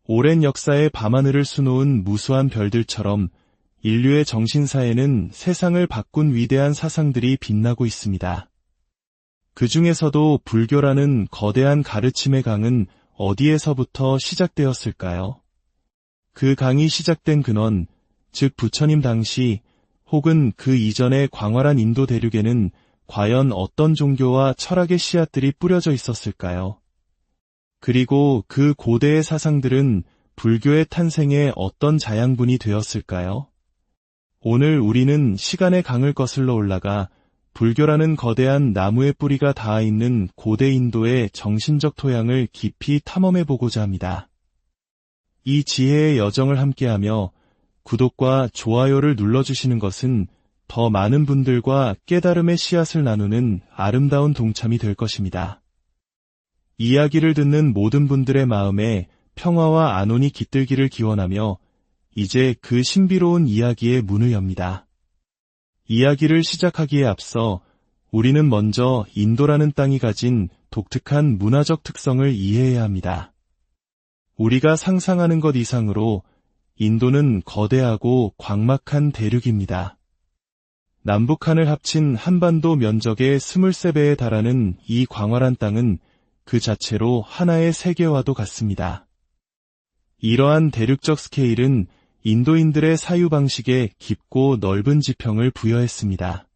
오랜 역사의 밤하늘을 수놓은 무수한 별들처럼 인류의 정신사에는 세상을 바꾼 위대한 사상들이 빛나고 있습니다. 그 중에서도 불교라는 거대한 가르침의 강은 어디에서부터 시작되었을까요? 그 강이 시작된 근원, 즉 부처님 당시 혹은 그 이전의 광활한 인도 대륙에는 과연 어떤 종교와 철학의 씨앗들이 뿌려져 있었을까요? 그리고 그 고대의 사상들은 불교의 탄생에 어떤 자양분이 되었을까요? 오늘 우리는 시간의 강을 거슬러 올라가 불교라는 거대한 나무의 뿌리가 닿아 있는 고대 인도의 정신적 토양을 깊이 탐험해보고자 합니다. 이 지혜의 여정을 함께하며 구독과 좋아요를 눌러주시는 것은 더 많은 분들과 깨달음의 씨앗을 나누는 아름다운 동참이 될 것입니다. 이야기를 듣는 모든 분들의 마음에 평화와 안온이 깃들기를 기원하며 이제 그 신비로운 이야기의 문을 엽니다. 이야기를 시작하기에 앞서 우리는 먼저 인도라는 땅이 가진 독특한 문화적 특성을 이해해야 합니다. 우리가 상상하는 것 이상으로 인도는 거대하고 광막한 대륙입니다. 남북한을 합친 한반도 면적의 23배에 달하는 이 광활한 땅은 그 자체로 하나의 세계와도 같습니다. 이러한 대륙적 스케일은 인도인들의 사유방식에 깊고 넓은 지평을 부여했습니다.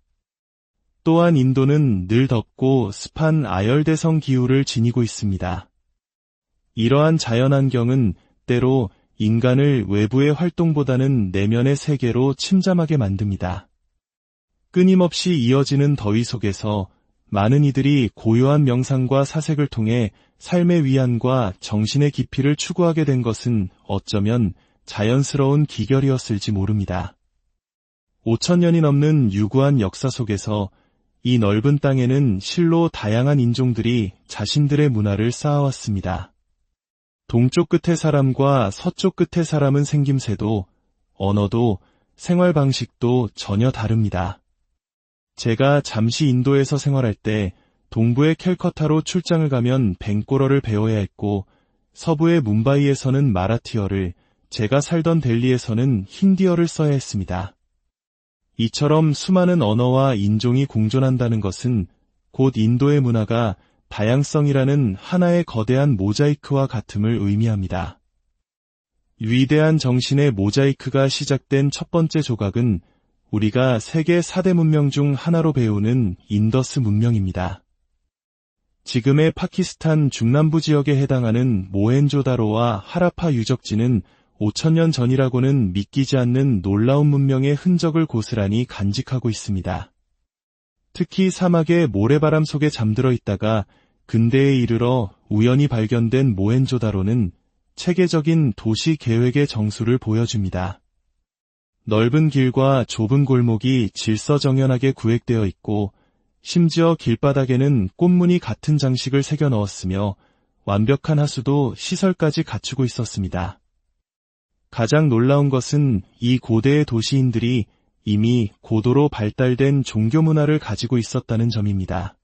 또한 인도는 늘 덥고 습한 아열대성 기후를 지니고 있습니다. 이러한 자연환경은 때로 인간을 외부의 활동보다는 내면의 세계로 침잠하게 만듭니다. 끊임없이 이어지는 더위 속에서 많은 이들이 고요한 명상과 사색을 통해 삶의 위안과 정신의 깊이를 추구하게 된 것은 어쩌면 자연스러운 기결이었을지 모릅니다. 5,000년이 넘는 유구한 역사 속에서 이 넓은 땅에는 실로 다양한 인종들이 자신들의 문화를 쌓아왔습니다. 동쪽 끝의 사람과 서쪽 끝의 사람은 생김새도, 언어도, 생활 방식도 전혀 다릅니다. 제가 잠시 인도에서 생활할 때 동부의 캘커타로 출장을 가면 벵꼬러를 배워야 했고 서부의 뭄바이에서는 마라티어를, 제가 살던 델리에서는 힌디어를 써야 했습니다. 이처럼 수많은 언어와 인종이 공존한다는 것은 곧 인도의 문화가 다양성이라는 하나의 거대한 모자이크와 같음을 의미합니다. 위대한 정신의 모자이크가 시작된 첫 번째 조각은 우리가 세계 4대 문명 중 하나로 배우는 인더스 문명입니다. 지금의 파키스탄 중남부 지역에 해당하는 모헨조다로와 하라파 유적지는 5,000년 전이라고는 믿기지 않는 놀라운 문명의 흔적을 고스란히 간직하고 있습니다. 특히 사막의 모래바람 속에 잠들어 있다가 근대에 이르러 우연히 발견된 모헨조다로는 체계적인 도시 계획의 정수를 보여줍니다. 넓은 길과 좁은 골목이 질서정연하게 구획되어 있고 심지어 길바닥에는 꽃무늬 같은 장식을 새겨 넣었으며 완벽한 하수도 시설까지 갖추고 있었습니다. 가장 놀라운 것은 이 고대의 도시인들이 이미 고도로 발달된 종교 문화를 가지고 있었다는 점입니다.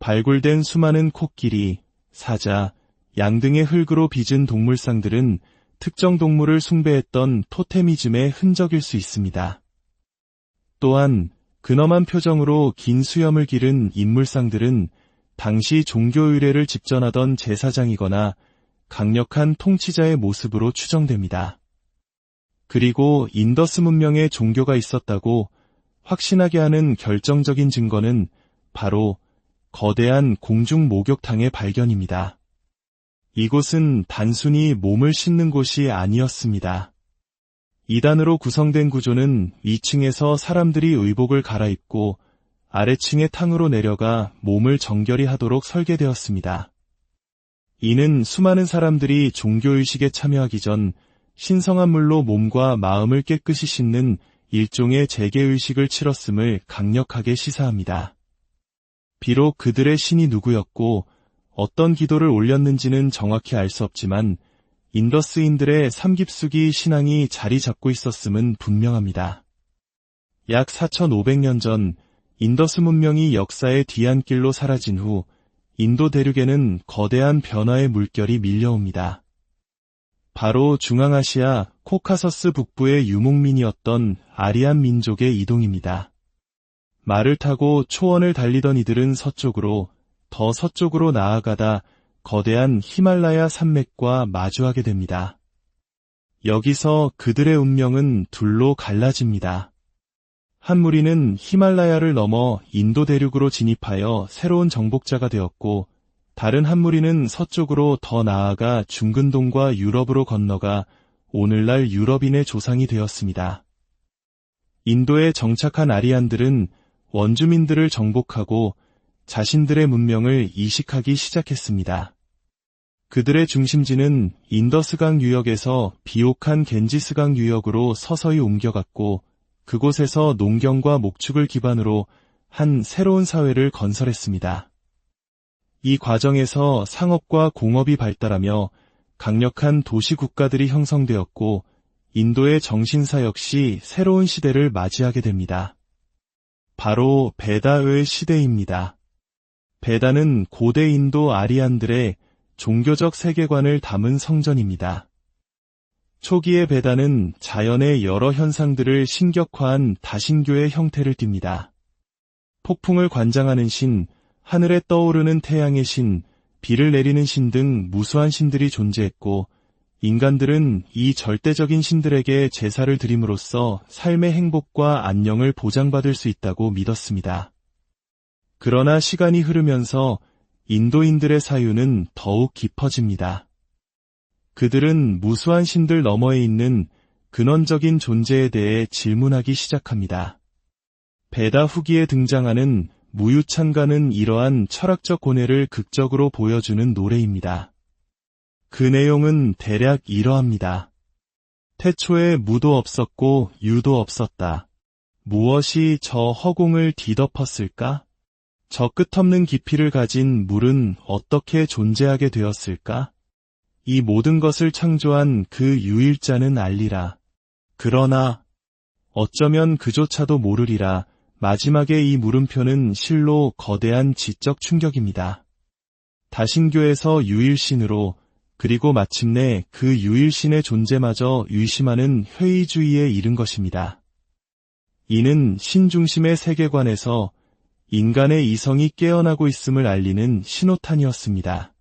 발굴된 수많은 코끼리, 사자, 양 등의 흙으로 빚은 동물상들은 특정 동물을 숭배했던 토테미즘의 흔적일 수 있습니다. 또한 근엄한 표정으로 긴 수염을 기른 인물상들은 당시 종교 의례를 집전하던 제사장이거나 강력한 통치자의 모습으로 추정됩니다. 그리고 인더스 문명에 종교가 있었다고 확신하게 하는 결정적인 증거는 바로 거대한 공중 목욕탕의 발견입니다. 이곳은 단순히 몸을 씻는 곳이 아니었습니다. 2단으로 구성된 구조는 위층에서 사람들이 의복을 갈아입고 아래층의 탕으로 내려가 몸을 정결히 하도록 설계되었습니다. 이는 수많은 사람들이 종교의식에 참여하기 전 신성한 물로 몸과 마음을 깨끗이 씻는 일종의 재개의식을 치렀음을 강력하게 시사합니다. 비록 그들의 신이 누구였고 어떤 기도를 올렸는지는 정확히 알 수 없지만 인더스인들의 삼깁수기 신앙이 자리 잡고 있었음은 분명합니다. 약 4,500년 전 인더스 문명이 역사의 뒤안길로 사라진 후 인도 대륙에는 거대한 변화의 물결이 밀려옵니다. 바로 중앙아시아 코카서스 북부의 유목민이었던 아리안 민족의 이동입니다. 말을 타고 초원을 달리던 이들은 서쪽으로, 더 서쪽으로 나아가다 거대한 히말라야 산맥과 마주하게 됩니다. 여기서 그들의 운명은 둘로 갈라집니다. 한 무리는 히말라야를 넘어 인도 대륙으로 진입하여 새로운 정복자가 되었고, 다른 한 무리는 서쪽으로 더 나아가 중근동과 유럽으로 건너가 오늘날 유럽인의 조상이 되었습니다. 인도에 정착한 아리안들은 원주민들을 정복하고 자신들의 문명을 이식하기 시작했습니다. 그들의 중심지는 인더스강 유역에서 비옥한 겐지스강 유역으로 서서히 옮겨갔고, 그곳에서 농경과 목축을 기반으로 한 새로운 사회를 건설했습니다. 이 과정에서 상업과 공업이 발달하며 강력한 도시 국가들이 형성되었고, 인도의 정신사 역시 새로운 시대를 맞이하게 됩니다. 바로 베다의 시대입니다. 베다는 고대 인도 아리안들의 종교적 세계관을 담은 성전입니다. 초기의 베다는 자연의 여러 현상들을 신격화한 다신교의 형태를 띱니다. 폭풍을 관장하는 신, 하늘에 떠오르는 태양의 신, 비를 내리는 신 등 무수한 신들이 존재했고, 인간들은 이 절대적인 신들에게 제사를 드림으로써 삶의 행복과 안녕을 보장받을 수 있다고 믿었습니다. 그러나 시간이 흐르면서 인도인들의 사유는 더욱 깊어집니다. 그들은 무수한 신들 너머에 있는 근원적인 존재에 대해 질문하기 시작합니다. 베다 후기에 등장하는 무유찬가는 이러한 철학적 고뇌를 극적으로 보여주는 노래입니다. 그 내용은 대략 이러합니다. 태초에 무도 없었고 유도 없었다. 무엇이 저 허공을 뒤덮었을까? 저 끝없는 깊이를 가진 물은 어떻게 존재하게 되었을까? 이 모든 것을 창조한 그 유일자는 알리라. 그러나 어쩌면 그조차도 모르리라. 마지막에 이 물음표는 실로 거대한 지적 충격입니다. 다신교에서 유일신으로, 그리고 마침내 그 유일신의 존재마저 의심하는 회의주의에 이른 것입니다. 이는 신중심의 세계관에서 인간의 이성이 깨어나고 있음을 알리는 신호탄이었습니다.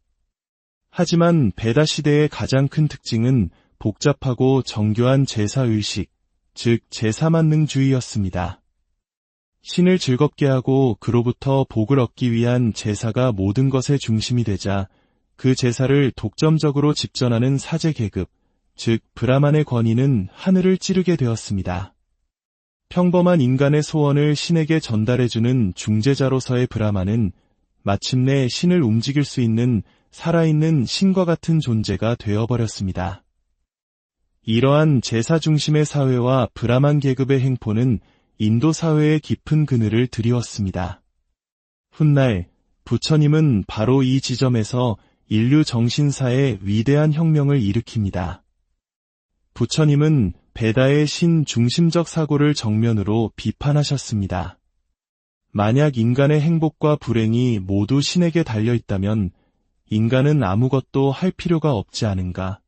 하지만 베다 시대의 가장 큰 특징은 복잡하고 정교한 제사의식, 즉 제사만능주의였습니다. 신을 즐겁게 하고 그로부터 복을 얻기 위한 제사가 모든 것의 중심이 되자 그 제사를 독점적으로 집전하는 사제 계급, 즉 브라만의 권위는 하늘을 찌르게 되었습니다. 평범한 인간의 소원을 신에게 전달해주는 중재자로서의 브라만은 마침내 신을 움직일 수 있는 살아있는 신과 같은 존재가 되어버렸습니다. 이러한 제사 중심의 사회와 브라만 계급의 행포는 인도 사회의 깊은 그늘을 드리웠습니다. 훗날 부처님은 바로 이 지점에서 인류 정신사의 위대한 혁명을 일으킵니다. 부처님은 베다의 신 중심적 사고를 정면으로 비판하셨습니다. 만약 인간의 행복과 불행이 모두 신에게 달려있다면 인간은 아무것도 할 필요가 없지 않은가?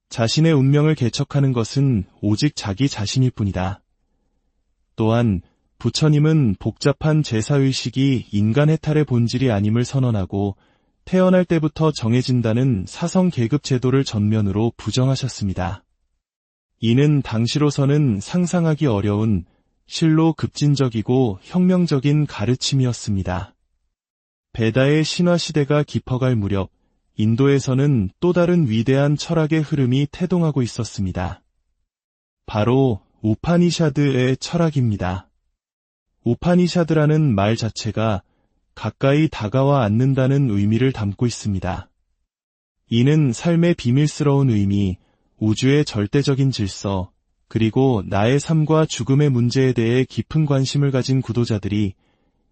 자신의 운명을 개척하는 것은 오직 자기 자신일 뿐이다. 또한 부처님은 복잡한 제사의식이 인간 해탈의 본질이 아님을 선언하고 태어날 때부터 정해진다는 사성 계급 제도를 전면으로 부정하셨습니다. 이는 당시로서는 상상하기 어려운 실로 급진적이고 혁명적인 가르침이었습니다. 베다의 신화 시대가 깊어갈 무렵 인도에서는 또 다른 위대한 철학의 흐름이 태동하고 있었습니다. 바로 우파니샤드의 철학입니다. 우파니샤드라는 말 자체가 가까이 다가와 앉는다는 의미를 담고 있습니다. 이는 삶의 비밀스러운 의미, 우주의 절대적인 질서, 그리고 나의 삶과 죽음의 문제에 대해 깊은 관심을 가진 구도자들이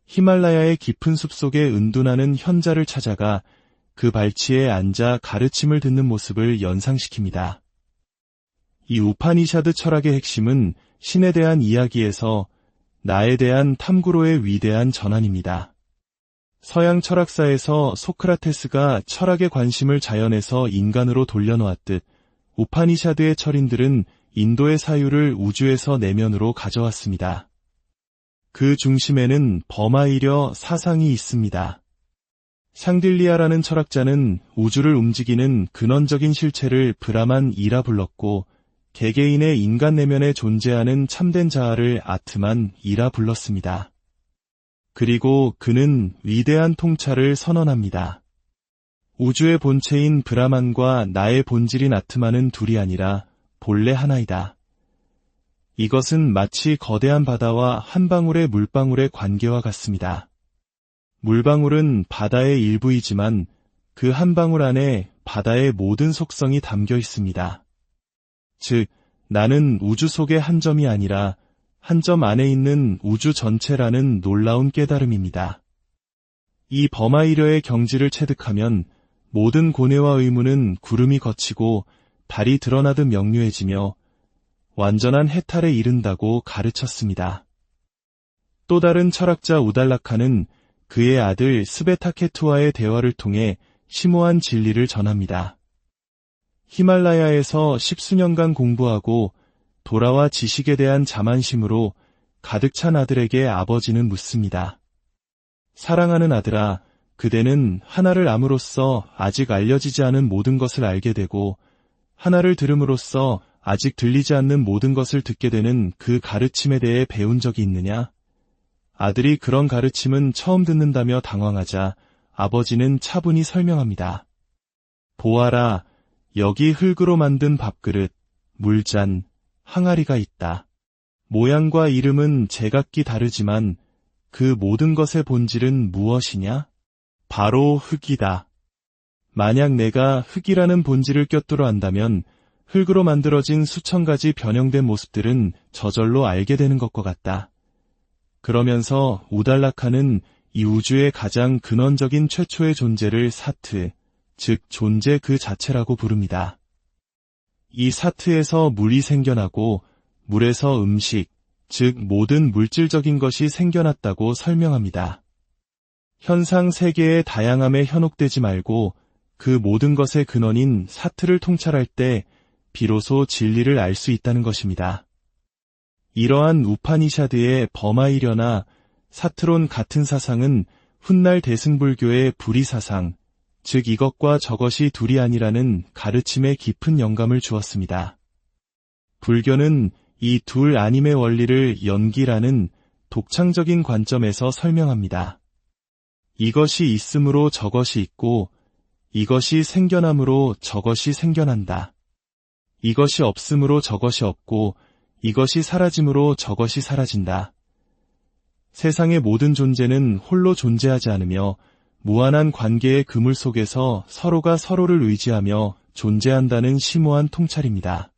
히말라야의 깊은 숲속에 은둔하는 현자를 찾아가 그 발치에 앉아 가르침을 듣는 모습을 연상시킵니다. 이 우파니샤드 철학의 핵심은 신에 대한 이야기에서 나에 대한 탐구로의 위대한 전환입니다. 서양 철학사에서 소크라테스가 철학의 관심을 자연에서 인간으로 돌려놓았듯 우파니샤드의 철인들은 인도의 사유를 우주에서 내면으로 가져왔습니다. 그 중심에는 버마이려 사상이 있습니다. 샹딜리아라는 철학자는 우주를 움직이는 근원적인 실체를 브라만이라 불렀고, 개개인의 인간 내면에 존재하는 참된 자아를 아트만이라 불렀습니다. 그리고 그는 위대한 통찰을 선언합니다. 우주의 본체인 브라만과 나의 본질인 아트만은 둘이 아니라 본래 하나이다. 이것은 마치 거대한 바다와 한 방울의 물방울의 관계와 같습니다. 물방울은 바다의 일부이지만 그 한 방울 안에 바다의 모든 속성이 담겨 있습니다. 즉, 나는 우주 속의 한 점이 아니라 한 점 안에 있는 우주 전체라는 놀라운 깨달음입니다. 이 버마이려의 경지를 체득하면 모든 고뇌와 의무는 구름이 걷히고 달이 드러나듯 명료해지며 완전한 해탈에 이른다고 가르쳤습니다. 또 다른 철학자 우달라카는 그의 아들 스베타케투와의 대화를 통해 심오한 진리를 전합니다. 히말라야에서 10수년간 공부하고 돌아와 지식에 대한 자만심으로 가득 찬 아들에게 아버지는 묻습니다. 사랑하는 아들아, 그대는 하나를 암으로써 아직 알려지지 않은 모든 것을 알게 되고 하나를 들음으로써 아직 들리지 않는 모든 것을 듣게 되는 그 가르침에 대해 배운 적이 있느냐? 아들이 그런 가르침은 처음 듣는다며 당황하자 아버지는 차분히 설명합니다. 보아라, 여기 흙으로 만든 밥그릇, 물잔, 항아리가 있다. 모양과 이름은 제각기 다르지만 그 모든 것의 본질은 무엇이냐? 바로 흙이다. 만약 내가 흙이라는 본질을 껴뚫어 안다면 흙으로 만들어진 수천 가지 변형된 모습들은 저절로 알게 되는 것과 같다. 그러면서 우달라카는 이 우주의 가장 근원적인 최초의 존재를 사트, 즉 존재 그 자체라고 부릅니다. 이 사트에서 물이 생겨나고 물에서 음식, 즉 모든 물질적인 것이 생겨났다고 설명합니다. 현상 세계의 다양함에 현혹되지 말고 그 모든 것의 근원인 사트를 통찰할 때 비로소 진리를 알 수 있다는 것입니다. 이러한 우파니샤드의 버마이려나 사트론 같은 사상은 훗날 대승불교의 불이사상, 즉 이것과 저것이 둘이 아니라는 가르침에 깊은 영감을 주었습니다. 불교는 이 둘 아님의 원리를 연기라는 독창적인 관점에서 설명합니다. 이것이 있음으로 저것이 있고 이것이 생겨남으로 저것이 생겨난다. 이것이 없음으로 저것이 없고 이것이 사라짐으로 저것이 사라진다. 세상의 모든 존재는 홀로 존재하지 않으며 무한한 관계의 그물 속에서 서로가 서로를 의지하며 존재한다는 심오한 통찰입니다.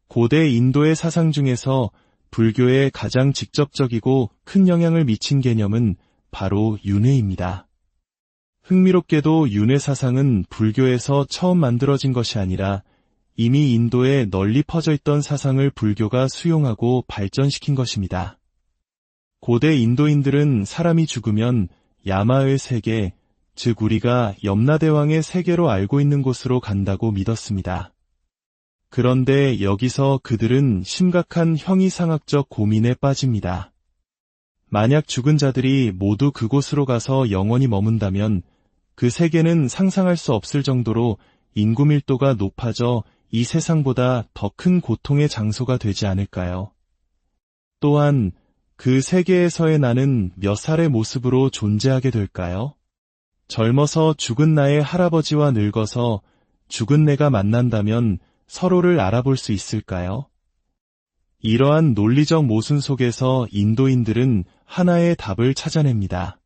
고대 인도의 사상 중에서 불교에 가장 직접적이고 큰 영향을 미친 개념은 바로 윤회입니다. 흥미롭게도 윤회 사상은 불교에서 처음 만들어진 것이 아니라 이미 인도에 널리 퍼져 있던 사상을 불교가 수용하고 발전시킨 것입니다. 고대 인도인들은 사람이 죽으면 야마의 세계, 즉 우리가 염라대왕의 세계로 알고 있는 곳으로 간다고 믿었습니다. 그런데 여기서 그들은 심각한 형이상학적 고민에 빠집니다. 만약 죽은 자들이 모두 그곳으로 가서 영원히 머문다면 그 세계는 상상할 수 없을 정도로 인구 밀도가 높아져 이 세상보다 더 큰 고통의 장소가 되지 않을까요? 또한 그 세계에서의 나는 몇 살의 모습으로 존재하게 될까요? 젊어서 죽은 나의 할아버지와 늙어서 죽은 내가 만난다면 서로를 알아볼 수 있을까요? 이러한 논리적 모순 속에서 인도인들은 하나의 답을 찾아냅니다.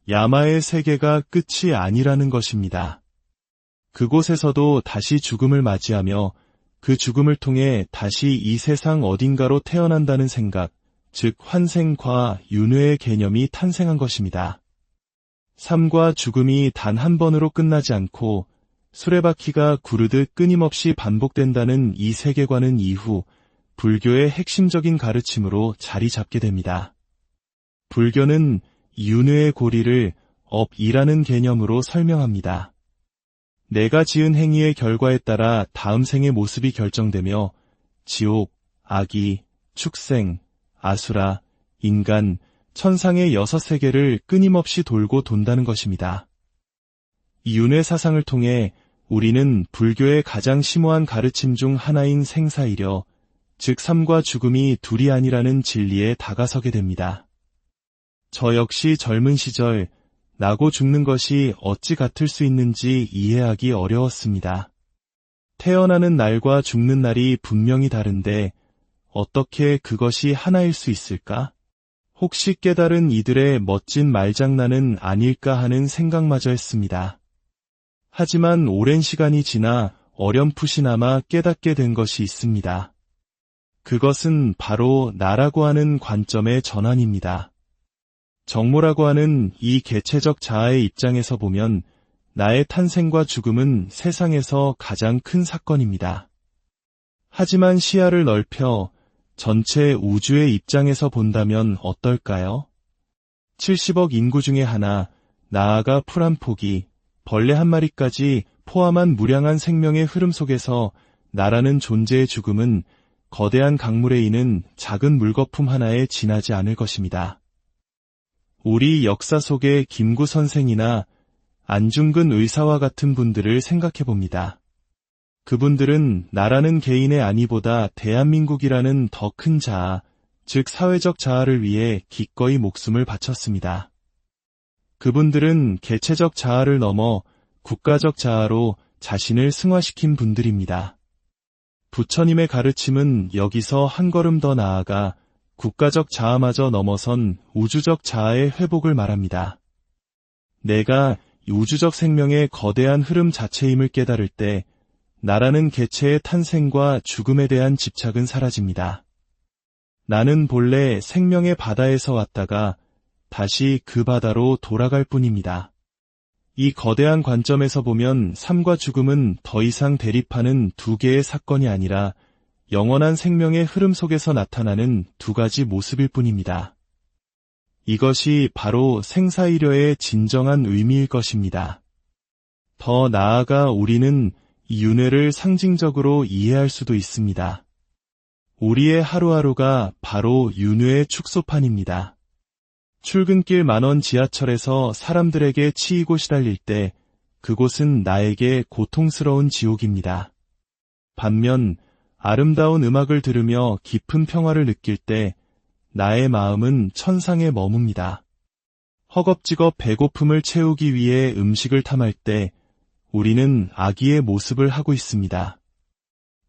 야마의 세계가 끝이 아니라는 것입니다. 그곳에서도 다시 죽음을 맞이하며 그 죽음을 통해 다시 이 세상 어딘가로 태어난다는 생각, 즉 환생과 윤회의 개념이 탄생한 것입니다. 삶과 죽음이 단 한 번으로 끝나지 않고 수레바퀴가 구르듯 끊임없이 반복된다는 이 세계관은 이후 불교의 핵심적인 가르침으로 자리 잡게 됩니다. 불교는 윤회의 고리를 업이라는 개념으로 설명합니다. 내가 지은 행위의 결과에 따라 다음 생의 모습이 결정되며 지옥, 아기, 축생, 아수라, 인간, 천상의 6세계를 끊임없이 돌고 돈다는 것입니다. 이 윤회 사상을 통해 우리는 불교의 가장 심오한 가르침 중 하나인 생사이려, 즉 삶과 죽음이 둘이 아니라는 진리에 다가서게 됩니다. 저 역시 젊은 시절 나고 죽는 것이 어찌 같을 수 있는지 이해하기 어려웠습니다. 태어나는 날과 죽는 날이 분명히 다른데 어떻게 그것이 하나일 수 있을까? 혹시 깨달은 이들의 멋진 말장난은 아닐까 하는 생각마저 했습니다. 하지만 오랜 시간이 지나 어렴풋이나마 깨닫게 된 것이 있습니다. 그것은 바로 나라고 하는 관점의 전환입니다. 정모라고 하는 이 개체적 자아의 입장에서 보면 나의 탄생과 죽음은 세상에서 가장 큰 사건입니다. 하지만 시야를 넓혀 전체 우주의 입장에서 본다면 어떨까요? 70억 인구 중에 하나, 나아가 풀 한 포기, 벌레 한 마리까지 포함한 무량한 생명의 흐름 속에서 나라는 존재의 죽음은 거대한 강물에 있는 작은 물거품 하나에 지나지 않을 것입니다. 우리 역사 속의 김구 선생이나 안중근 의사와 같은 분들을 생각해 봅니다. 그분들은 나라는 개인의 안위보다 대한민국이라는 더 큰 자아, 즉 사회적 자아를 위해 기꺼이 목숨을 바쳤습니다. 그분들은 개체적 자아를 넘어 국가적 자아로 자신을 승화시킨 분들입니다. 부처님의 가르침은 여기서 한 걸음 더 나아가 국가적 자아마저 넘어선 우주적 자아의 회복을 말합니다. 내가 우주적 생명의 거대한 흐름 자체임을 깨달을 때 나라는 개체의 탄생과 죽음에 대한 집착은 사라집니다. 나는 본래 생명의 바다에서 왔다가 다시 그 바다로 돌아갈 뿐입니다. 이 거대한 관점에서 보면 삶과 죽음은 더 이상 대립하는 두 개의 사건이 아니라 영원한 생명의 흐름 속에서 나타나는 두 가지 모습일 뿐입니다. 이것이 바로 생사이려의 진정한 의미일 것입니다. 더 나아가 우리는 이 윤회를 상징적으로 이해할 수도 있습니다. 우리의 하루하루가 바로 윤회의 축소판입니다. 출근길 만원 지하철에서 사람들에게 치이고 시달릴 때 그곳은 나에게 고통스러운 지옥입니다. 반면 아름다운 음악을 들으며 깊은 평화를 느낄 때 나의 마음은 천상에 머뭅니다. 허겁지겁 배고픔을 채우기 위해 음식을 탐할 때 우리는 아기의 모습을 하고 있습니다.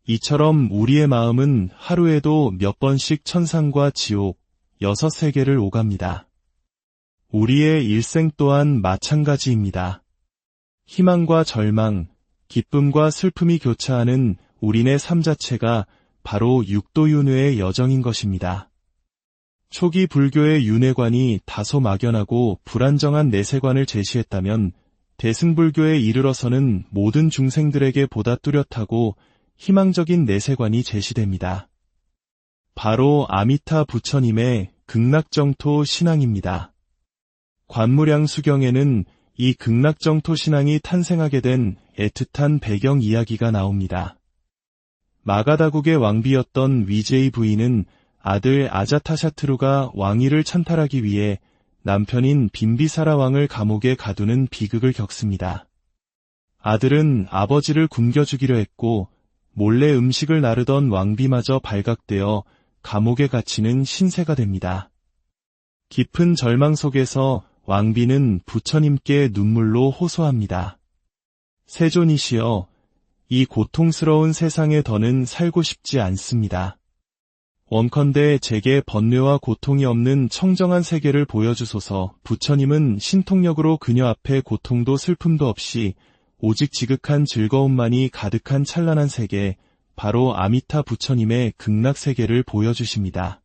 이처럼 우리의 마음은 하루에도 몇 번씩 천상과 지옥, 6세계를 오갑니다. 우리의 일생 또한 마찬가지입니다. 희망과 절망, 기쁨과 슬픔이 교차하는 우리네 삶 자체가 바로 육도윤회의 여정인 것입니다. 초기 불교의 윤회관이 다소 막연하고 불안정한 내세관을 제시했다면 대승불교에 이르러서는 모든 중생들에게 보다 뚜렷하고 희망적인 내세관이 제시됩니다. 바로 아미타 부처님의 극락정토 신앙입니다. 관무량 수경에는 이 극락정토 신앙이 탄생하게 된 애틋한 배경 이야기가 나옵니다. 마가다국의 왕비였던 위제이 부인은 아들 아자타샤트루가 왕위를 찬탈하기 위해 남편인 빈비사라 왕을 감옥에 가두는 비극을 겪습니다. 아들은 아버지를 굶겨주기로 했고 몰래 음식을 나르던 왕비마저 발각되어 감옥에 갇히는 신세가 됩니다. 깊은 절망 속에서 왕비는 부처님께 눈물로 호소합니다. 세존이시여, 이 고통스러운 세상에 더는 살고 싶지 않습니다. 원컨대 제게 번뇌와 고통이 없는 청정한 세계를 보여주소서. 부처님은 신통력으로 그녀 앞에 고통도 슬픔도 없이 오직 지극한 즐거움만이 가득한 찬란한 세계, 바로 아미타 부처님의 극락세계를 보여주십니다.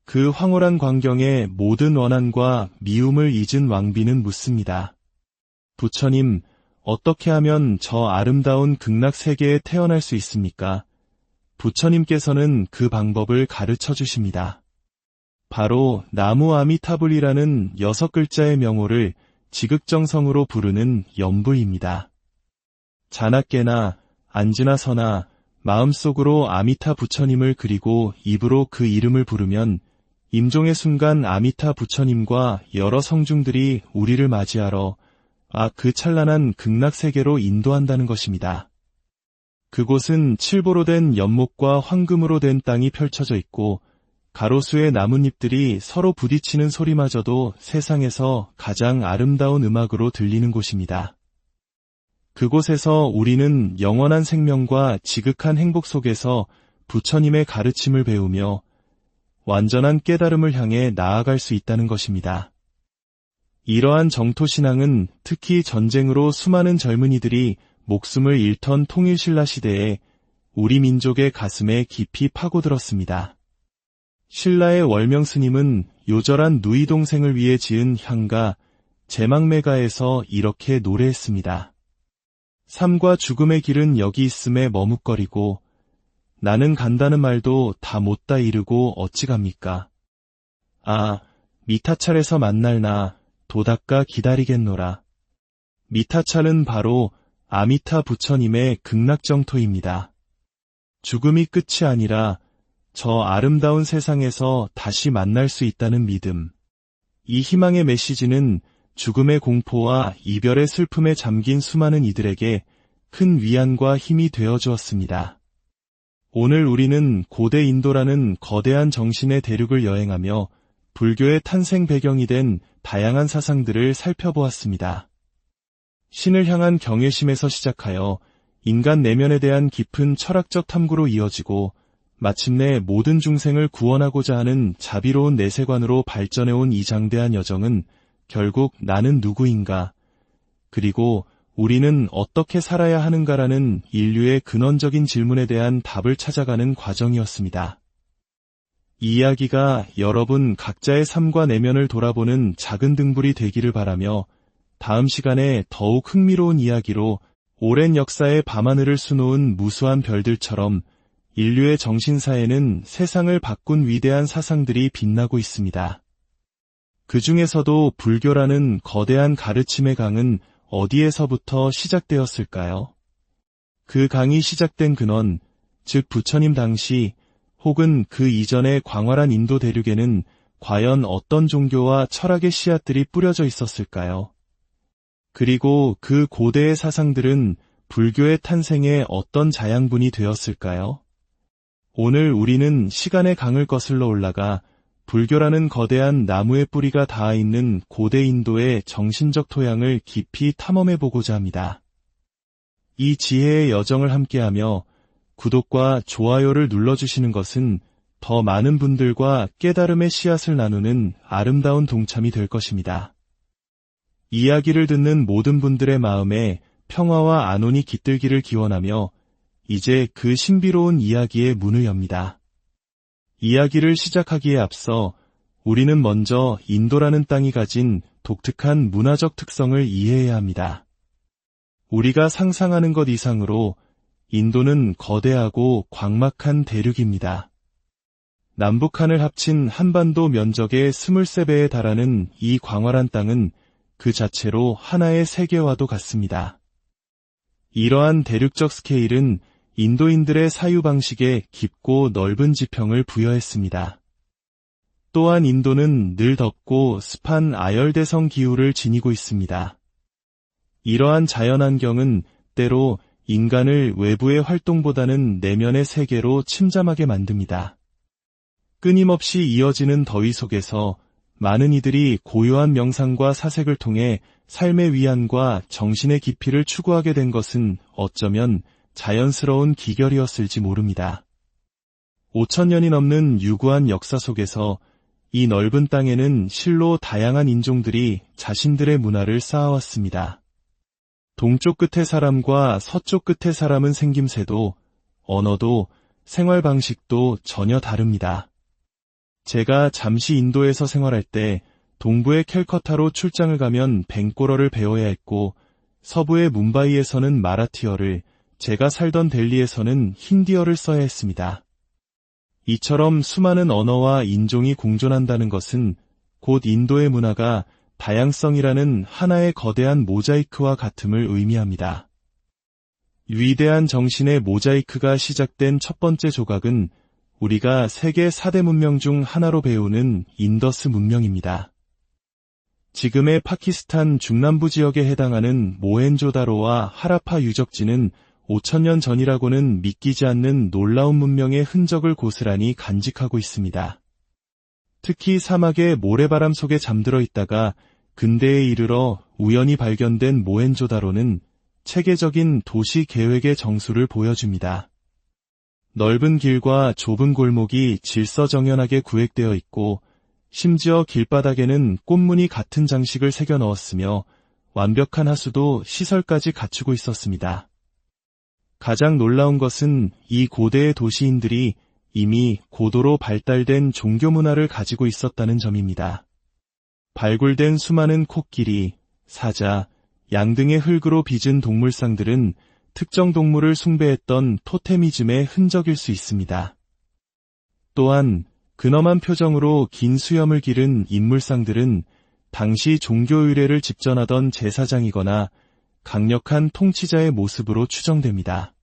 그 황홀한 광경에 모든 원한과 미움을 잊은 왕비는 묻습니다. 부처님, 어떻게 하면 저 아름다운 극락세계에 태어날 수 있습니까? 부처님께서는 그 방법을 가르쳐 주십니다. 바로 나무 아미타불이라는 6글자의 명호를 지극정성으로 부르는 염불입니다. 자나깨나 안즈나서나 마음속으로 아미타 부처님을 그리고 입으로 그 이름을 부르면 임종의 순간 아미타 부처님과 여러 성중들이 우리를 맞이하러 그 찬란한 극락세계로 인도한다는 것입니다. 그곳은 칠보로 된 연목과 황금으로 된 땅이 펼쳐져 있고 가로수의 나뭇잎들이 서로 부딪히는 소리마저도 세상에서 가장 아름다운 음악으로 들리는 곳입니다. 그곳에서 우리는 영원한 생명과 지극한 행복 속에서 부처님의 가르침을 배우며 완전한 깨달음을 향해 나아갈 수 있다는 것입니다. 이러한 정토신앙은 특히 전쟁으로 수많은 젊은이들이 목숨을 잃던 통일신라 시대에 우리 민족의 가슴에 깊이 파고들었습니다. 신라의 월명스님은 요절한 누이 동생을 위해 지은 향가 제망매가에서 이렇게 노래했습니다. 삶과 죽음의 길은 여기 있음에 머뭇거리고 나는 간다는 말도 다 못다 이르고 어찌 갑니까? 미타찰에서 만날 나 도닦아 기다리겠노라. 미타찰은 바로 아미타 부처님의 극락정토입니다. 죽음이 끝이 아니라 저 아름다운 세상에서 다시 만날 수 있다는 믿음. 이 희망의 메시지는 죽음의 공포와 이별의 슬픔에 잠긴 수많은 이들에게 큰 위안과 힘이 되어 주었습니다. 오늘 우리는 고대 인도라는 거대한 정신의 대륙을 여행하며 불교의 탄생 배경이 된 다양한 사상들을 살펴보았습니다. 신을 향한 경외심에서 시작하여 인간 내면에 대한 깊은 철학적 탐구로 이어지고 마침내 모든 중생을 구원하고자 하는 자비로운 내세관으로 발전해온 이 장대한 여정은 결국 나는 누구인가, 그리고 우리는 어떻게 살아야 하는가라는 인류의 근원적인 질문에 대한 답을 찾아가는 과정이었습니다. 이 이야기가 여러분 각자의 삶과 내면을 돌아보는 작은 등불이 되기를 바라며 다음 시간에 더욱 흥미로운 이야기로 오랜 역사의 밤하늘을 수놓은 무수한 별들처럼 인류의 정신사에는 세상을 바꾼 위대한 사상들이 빛나고 있습니다. 그 중에서도 불교라는 거대한 가르침의 강은 어디에서부터 시작되었을까요? 그 강이 시작된 근원, 즉 부처님 당시 혹은 그 이전의 광활한 인도 대륙에는 과연 어떤 종교와 철학의 씨앗들이 뿌려져 있었을까요? 그리고 그 고대의 사상들은 불교의 탄생에 어떤 자양분이 되었을까요? 오늘 우리는 시간의 강을 거슬러 올라가 불교라는 거대한 나무의 뿌리가 닿아 있는 고대 인도의 정신적 토양을 깊이 탐험해보고자 합니다. 이 지혜의 여정을 함께하며 구독과 좋아요를 눌러주시는 것은 더 많은 분들과 깨달음의 씨앗을 나누는 아름다운 동참이 될 것입니다. 이야기를 듣는 모든 분들의 마음에 평화와 안온이 깃들기를 기원하며 이제 그 신비로운 이야기의 문을 엽니다. 이야기를 시작하기에 앞서 우리는 먼저 인도라는 땅이 가진 독특한 문화적 특성을 이해해야 합니다. 우리가 상상하는 것 이상으로 인도는 거대하고 광막한 대륙입니다. 남북한을 합친 한반도 면적의 23배에 달하는 이 광활한 땅은 그 자체로 하나의 세계와도 같습니다. 이러한 대륙적 스케일은 인도인들의 사유방식에 깊고 넓은 지평을 부여했습니다. 또한 인도는 늘 덥고 습한 아열대성 기후를 지니고 있습니다. 이러한 자연환경은 때로 인간을 외부의 활동보다는 내면의 세계로 침잠하게 만듭니다. 끊임없이 이어지는 더위 속에서 많은 이들이 고요한 명상과 사색을 통해 삶의 위안과 정신의 깊이를 추구하게 된 것은 어쩌면 자연스러운 기결이었을지 모릅니다. 5,000년이 넘는 유구한 역사 속에서 이 넓은 땅에는 실로 다양한 인종들이 자신들의 문화를 쌓아왔습니다. 동쪽 끝의 사람과 서쪽 끝의 사람은 생김새도, 언어도, 생활 방식도 전혀 다릅니다. 제가 잠시 인도에서 생활할 때 동부의 캘커타로 출장을 가면 벵꼬러를 배워야 했고 서부의 뭄바이에서는 마라티어를, 제가 살던 델리에서는 힌디어를 써야 했습니다. 이처럼 수많은 언어와 인종이 공존한다는 것은 곧 인도의 문화가 다양성이라는 하나의 거대한 모자이크와 같음을 의미합니다. 위대한 정신의 모자이크가 시작된 첫 번째 조각은 우리가 세계 4대 문명 중 하나로 배우는 인더스 문명입니다. 지금의 파키스탄 중남부 지역에 해당하는 모헨조다로와 하라파 유적지는 5,000년 전이라고는 믿기지 않는 놀라운 문명의 흔적을 고스란히 간직하고 있습니다. 특히 사막의 모래바람 속에 잠들어 있다가 근대에 이르러 우연히 발견된 모헨조다로는 체계적인 도시 계획의 정수를 보여줍니다. 넓은 길과 좁은 골목이 질서정연하게 구획되어 있고 심지어 길바닥에는 꽃무늬 같은 장식을 새겨 넣었으며 완벽한 하수도 시설까지 갖추고 있었습니다. 가장 놀라운 것은 이 고대의 도시인들이 이미 고도로 발달된 종교 문화를 가지고 있었다는 점입니다. 발굴된 수많은 코끼리, 사자, 양 등의 흙으로 빚은 동물상들은 특정 동물을 숭배했던 토테미즘의 흔적일 수 있습니다. 또한 근엄한 표정으로 긴 수염을 기른 인물상들은 당시 종교 의례를 집전하던 제사장이거나 강력한 통치자의 모습으로 추정됩니다.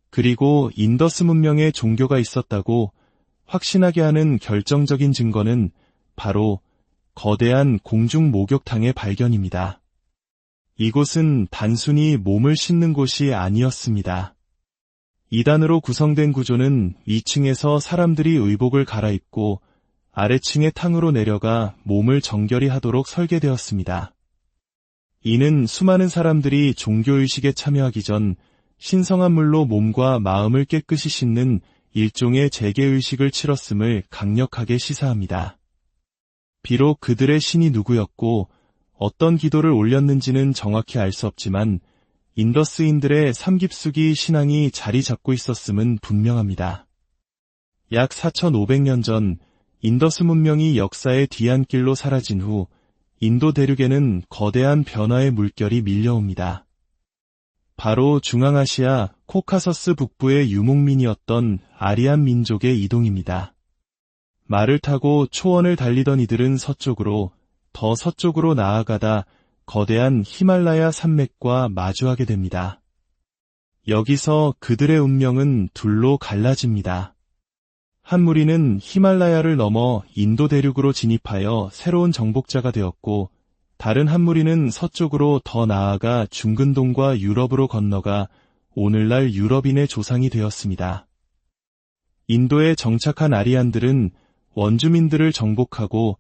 그리고 인더스 문명에 종교가 있었다고 확신하게 하는 결정적인 증거는 바로 거대한 공중 목욕탕의 발견입니다. 이곳은 단순히 몸을 씻는 곳이 아니었습니다. 2단으로 구성된 구조는 위층에서 사람들이 의복을 갈아입고 아래층의 탕으로 내려가 몸을 정결히 하도록 설계되었습니다. 이는 수많은 사람들이 종교의식에 참여하기 전 신성한 물로 몸과 마음을 깨끗이 씻는 일종의 재개의식을 치렀음을 강력하게 시사합니다. 비록 그들의 신이 누구였고 어떤 기도를 올렸는지는 정확히 알 수 없지만 인더스인들의 삼깁수기 신앙이 자리 잡고 있었음은 분명합니다. 약 4,500년 전 인더스 문명이 역사의 뒤안길로 사라진 후 인도 대륙에는 거대한 변화의 물결이 밀려옵니다. 바로 중앙아시아 코카서스 북부의 유목민이었던 아리안 민족의 이동입니다. 말을 타고 초원을 달리던 이들은 서쪽으로, 더 서쪽으로 나아가다 거대한 히말라야 산맥과 마주하게 됩니다. 여기서 그들의 운명은 둘로 갈라집니다. 한 무리는 히말라야를 넘어 인도 대륙으로 진입하여 새로운 정복자가 되었고, 다른 한 무리는 서쪽으로 더 나아가 중근동과 유럽으로 건너가 오늘날 유럽인의 조상이 되었습니다. 인도에 정착한 아리안들은 원주민들을 정복하고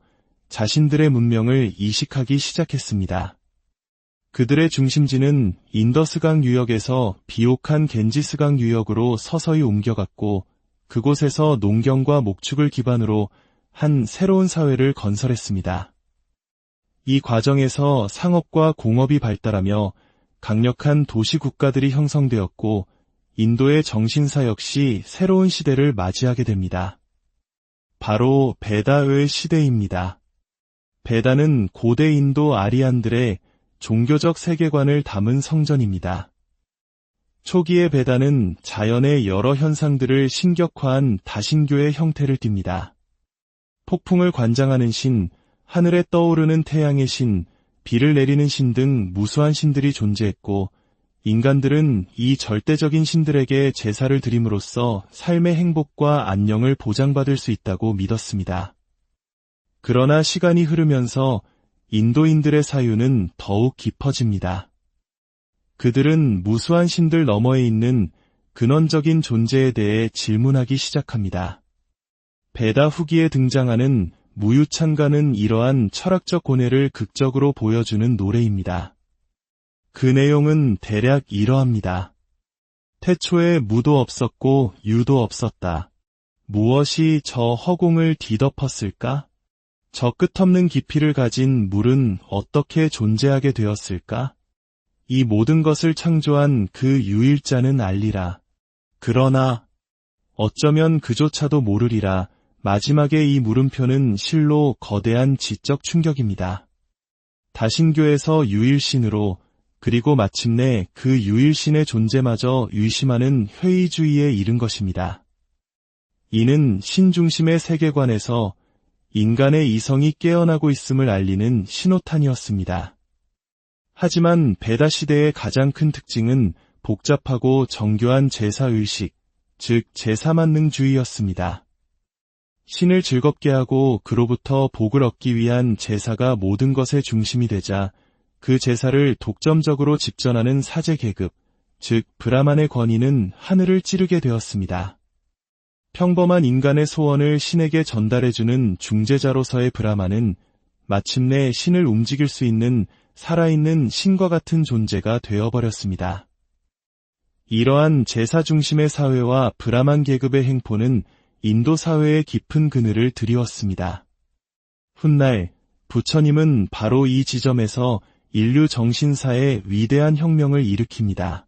자신들의 문명을 이식하기 시작했습니다. 그들의 중심지는 인더스강 유역에서 비옥한 겐지스강 유역으로 서서히 옮겨갔고 그곳에서 농경과 목축을 기반으로 한 새로운 사회를 건설했습니다. 이 과정에서 상업과 공업이 발달하며 강력한 도시 국가들이 형성되었고 인도의 정신사 역시 새로운 시대를 맞이하게 됩니다. 바로 베다의 시대입니다. 베다는 고대 인도 아리안들의 종교적 세계관을 담은 성전입니다. 초기의 베다는 자연의 여러 현상들을 신격화한 다신교의 형태를 띱니다. 폭풍을 관장하는 신, 하늘에 떠오르는 태양의 신, 비를 내리는 신 등 무수한 신들이 존재했고 인간들은 이 절대적인 신들에게 제사를 드림으로써 삶의 행복과 안녕을 보장받을 수 있다고 믿었습니다. 그러나 시간이 흐르면서 인도인들의 사유는 더욱 깊어집니다. 그들은 무수한 신들 너머에 있는 근원적인 존재에 대해 질문하기 시작합니다. 베다 후기에 등장하는 무유찬가는 이러한 철학적 고뇌를 극적으로 보여주는 노래입니다. 그 내용은 대략 이러합니다. 태초에 무도 없었고 유도 없었다. 무엇이 저 허공을 뒤덮었을까? 저 끝없는 깊이를 가진 물은 어떻게 존재하게 되었을까? 이 모든 것을 창조한 그 유일자는 알리라. 그러나 어쩌면 그조차도 모르리라. 마지막에 이 물음표는 실로 거대한 지적 충격입니다. 다신교에서 유일신으로 그리고 마침내 그 유일신의 존재마저 의심하는 회의주의에 이른 것입니다. 이는 신중심의 세계관에서 인간의 이성이 깨어나고 있음을 알리는 신호탄이었습니다. 하지만 베다 시대의 가장 큰 특징은 복잡하고 정교한 제사의식, 즉 제사만능주의였습니다. 신을 즐겁게 하고 그로부터 복을 얻기 위한 제사가 모든 것의 중심이 되자 그 제사를 독점적으로 집전하는 사제 계급, 즉 브라만의 권위는 하늘을 찌르게 되었습니다. 평범한 인간의 소원을 신에게 전달해주는 중재자로서의 브라만은 마침내 신을 움직일 수 있는 살아있는 신과 같은 존재가 되어버렸습니다. 이러한 제사 중심의 사회와 브라만 계급의 행포는 인도 사회에 깊은 그늘을 드리웠습니다. 훗날 부처님은 바로 이 지점에서 인류 정신사에 위대한 혁명을 일으킵니다.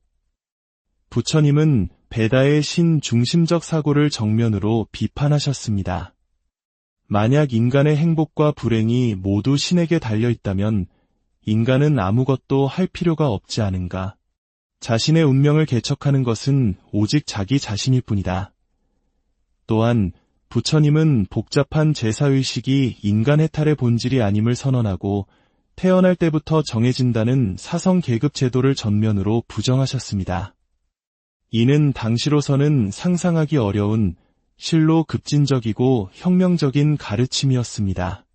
부처님은 베다의 신 중심적 사고를 정면으로 비판하셨습니다. 만약 인간의 행복과 불행이 모두 신에게 달려있다면 인간은 아무것도 할 필요가 없지 않은가. 자신의 운명을 개척하는 것은 오직 자기 자신일 뿐이다. 또한 부처님은 복잡한 제사의식이 인간 해탈의 본질이 아님을 선언하고 태어날 때부터 정해진다는 사성 계급 제도를 전면으로 부정하셨습니다. 이는 당시로서는 상상하기 어려운 실로 급진적이고 혁명적인 가르침이었습니다.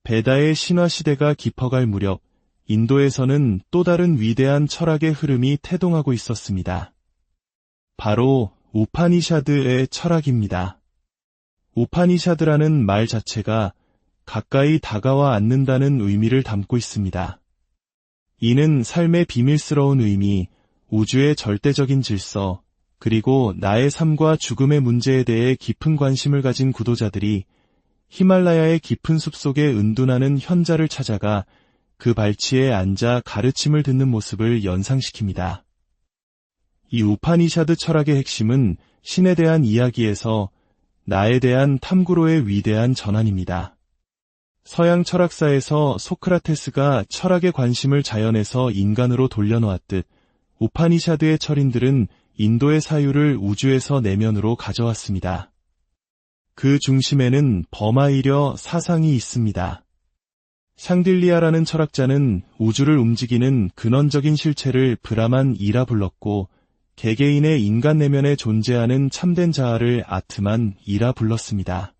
베다의 신화 시대가 깊어갈 무렵 인도에서는 또 다른 위대한 철학의 흐름이 태동하고 있었습니다. 바로 우파니샤드의 철학입니다. 우파니샤드라는 말 자체가 가까이 다가와 앉는다는 의미를 담고 있습니다. 이는 삶의 비밀스러운 의미, 우주의 절대적인 질서, 그리고 나의 삶과 죽음의 문제에 대해 깊은 관심을 가진 구도자들이 히말라야의 깊은 숲속에 은둔하는 현자를 찾아가 그 발치에 앉아 가르침을 듣는 모습을 연상시킵니다. 이 우파니샤드 철학의 핵심은 신에 대한 이야기에서 나에 대한 탐구로의 위대한 전환입니다. 서양 철학사에서 소크라테스가 철학의 관심을 자연에서 인간으로 돌려놓았듯 우파니샤드의 철인들은 인도의 사유를 우주에서 내면으로 가져왔습니다. 그 중심에는 버마이려 사상이 있습니다. 샹딜리아라는 철학자는 우주를 움직이는 근원적인 실체를 브라만이라 불렀고 개개인의 인간 내면에 존재하는 참된 자아를 아트만이라 불렀습니다.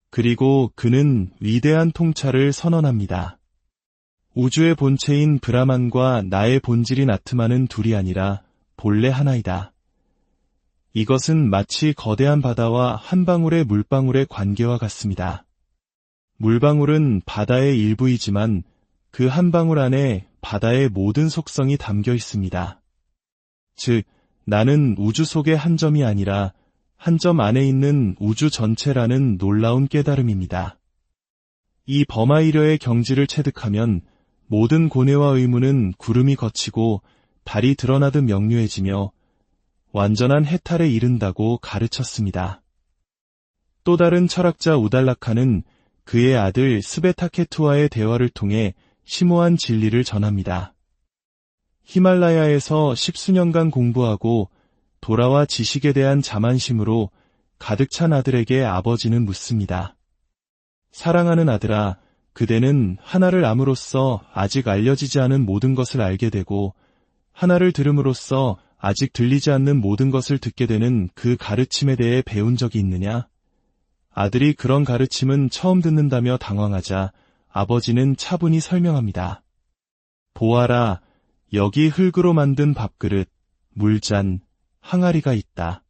그리고 그는 위대한 통찰을 선언합니다. 우주의 본체인 브라만과 나의 본질인 아트만은 둘이 아니라 본래 하나이다. 이것은 마치 거대한 바다와 한 방울의 물방울의 관계와 같습니다. 물방울은 바다의 일부이지만 그 한 방울 안에 바다의 모든 속성이 담겨 있습니다. 즉, 나는 우주 속의 한 점이 아니라 한 점 안에 있는 우주 전체라는 놀라운 깨달음입니다. 이 버마이려의 경지를 체득하면 모든 고뇌와 의무는 구름이 걷히고 달이 드러나듯 명료해지며 완전한 해탈에 이른다고 가르쳤습니다. 또 다른 철학자 우달라카는 그의 아들 스베타케투와의 대화를 통해 심오한 진리를 전합니다. 히말라야에서 10수년간 공부하고 돌아와 지식에 대한 자만심으로 가득 찬 아들에게 아버지는 묻습니다. 사랑하는 아들아, 그대는 하나를 암으로써 아직 알려지지 않은 모든 것을 알게 되고 하나를 들음으로써 아직 들리지 않는 모든 것을 듣게 되는 그 가르침에 대해 배운 적이 있느냐? 아들이 그런 가르침은 처음 듣는다며 당황하자 아버지는 차분히 설명합니다. 보아라, 여기 흙으로 만든 밥그릇, 물잔, 항아리가 있다.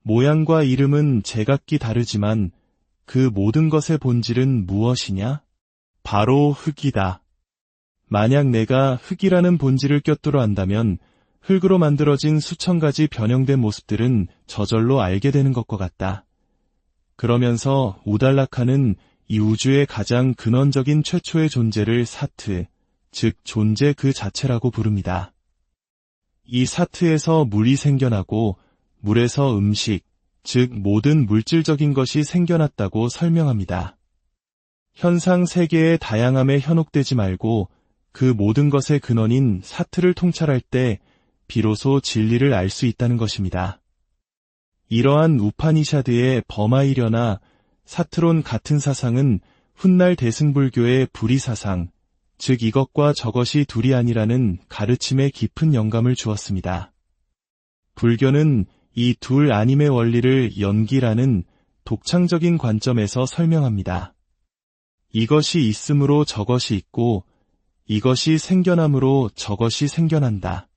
모양과 이름은 제각기 다르지만 그 모든 것의 본질은 무엇이냐? 바로 흙이다. 만약 내가 흙이라는 본질을 껴뚫어 안다면 흙으로 만들어진 수천 가지 변형된 모습들은 저절로 알게 되는 것과 같다. 그러면서 우달라카는 이 우주의 가장 근원적인 최초의 존재를 사트, 즉 존재 그 자체라고 부릅니다. 이 사트에서 물이 생겨나고 물에서 음식, 즉 모든 물질적인 것이 생겨났다고 설명합니다. 현상 세계의 다양함에 현혹되지 말고 그 모든 것의 근원인 사트를 통찰할 때 비로소 진리를 알 수 있다는 것입니다. 이러한 우파니샤드의 버마이려나 사트론 같은 사상은 훗날 대승불교의 불이사상, 즉 이것과 저것이 둘이 아니라는 가르침에 깊은 영감을 주었습니다. 불교는 이 둘 아님의 원리를 연기라는 독창적인 관점에서 설명합니다. 이것이 있음으로 저것이 있고 이것이 생겨남으로 저것이 생겨난다.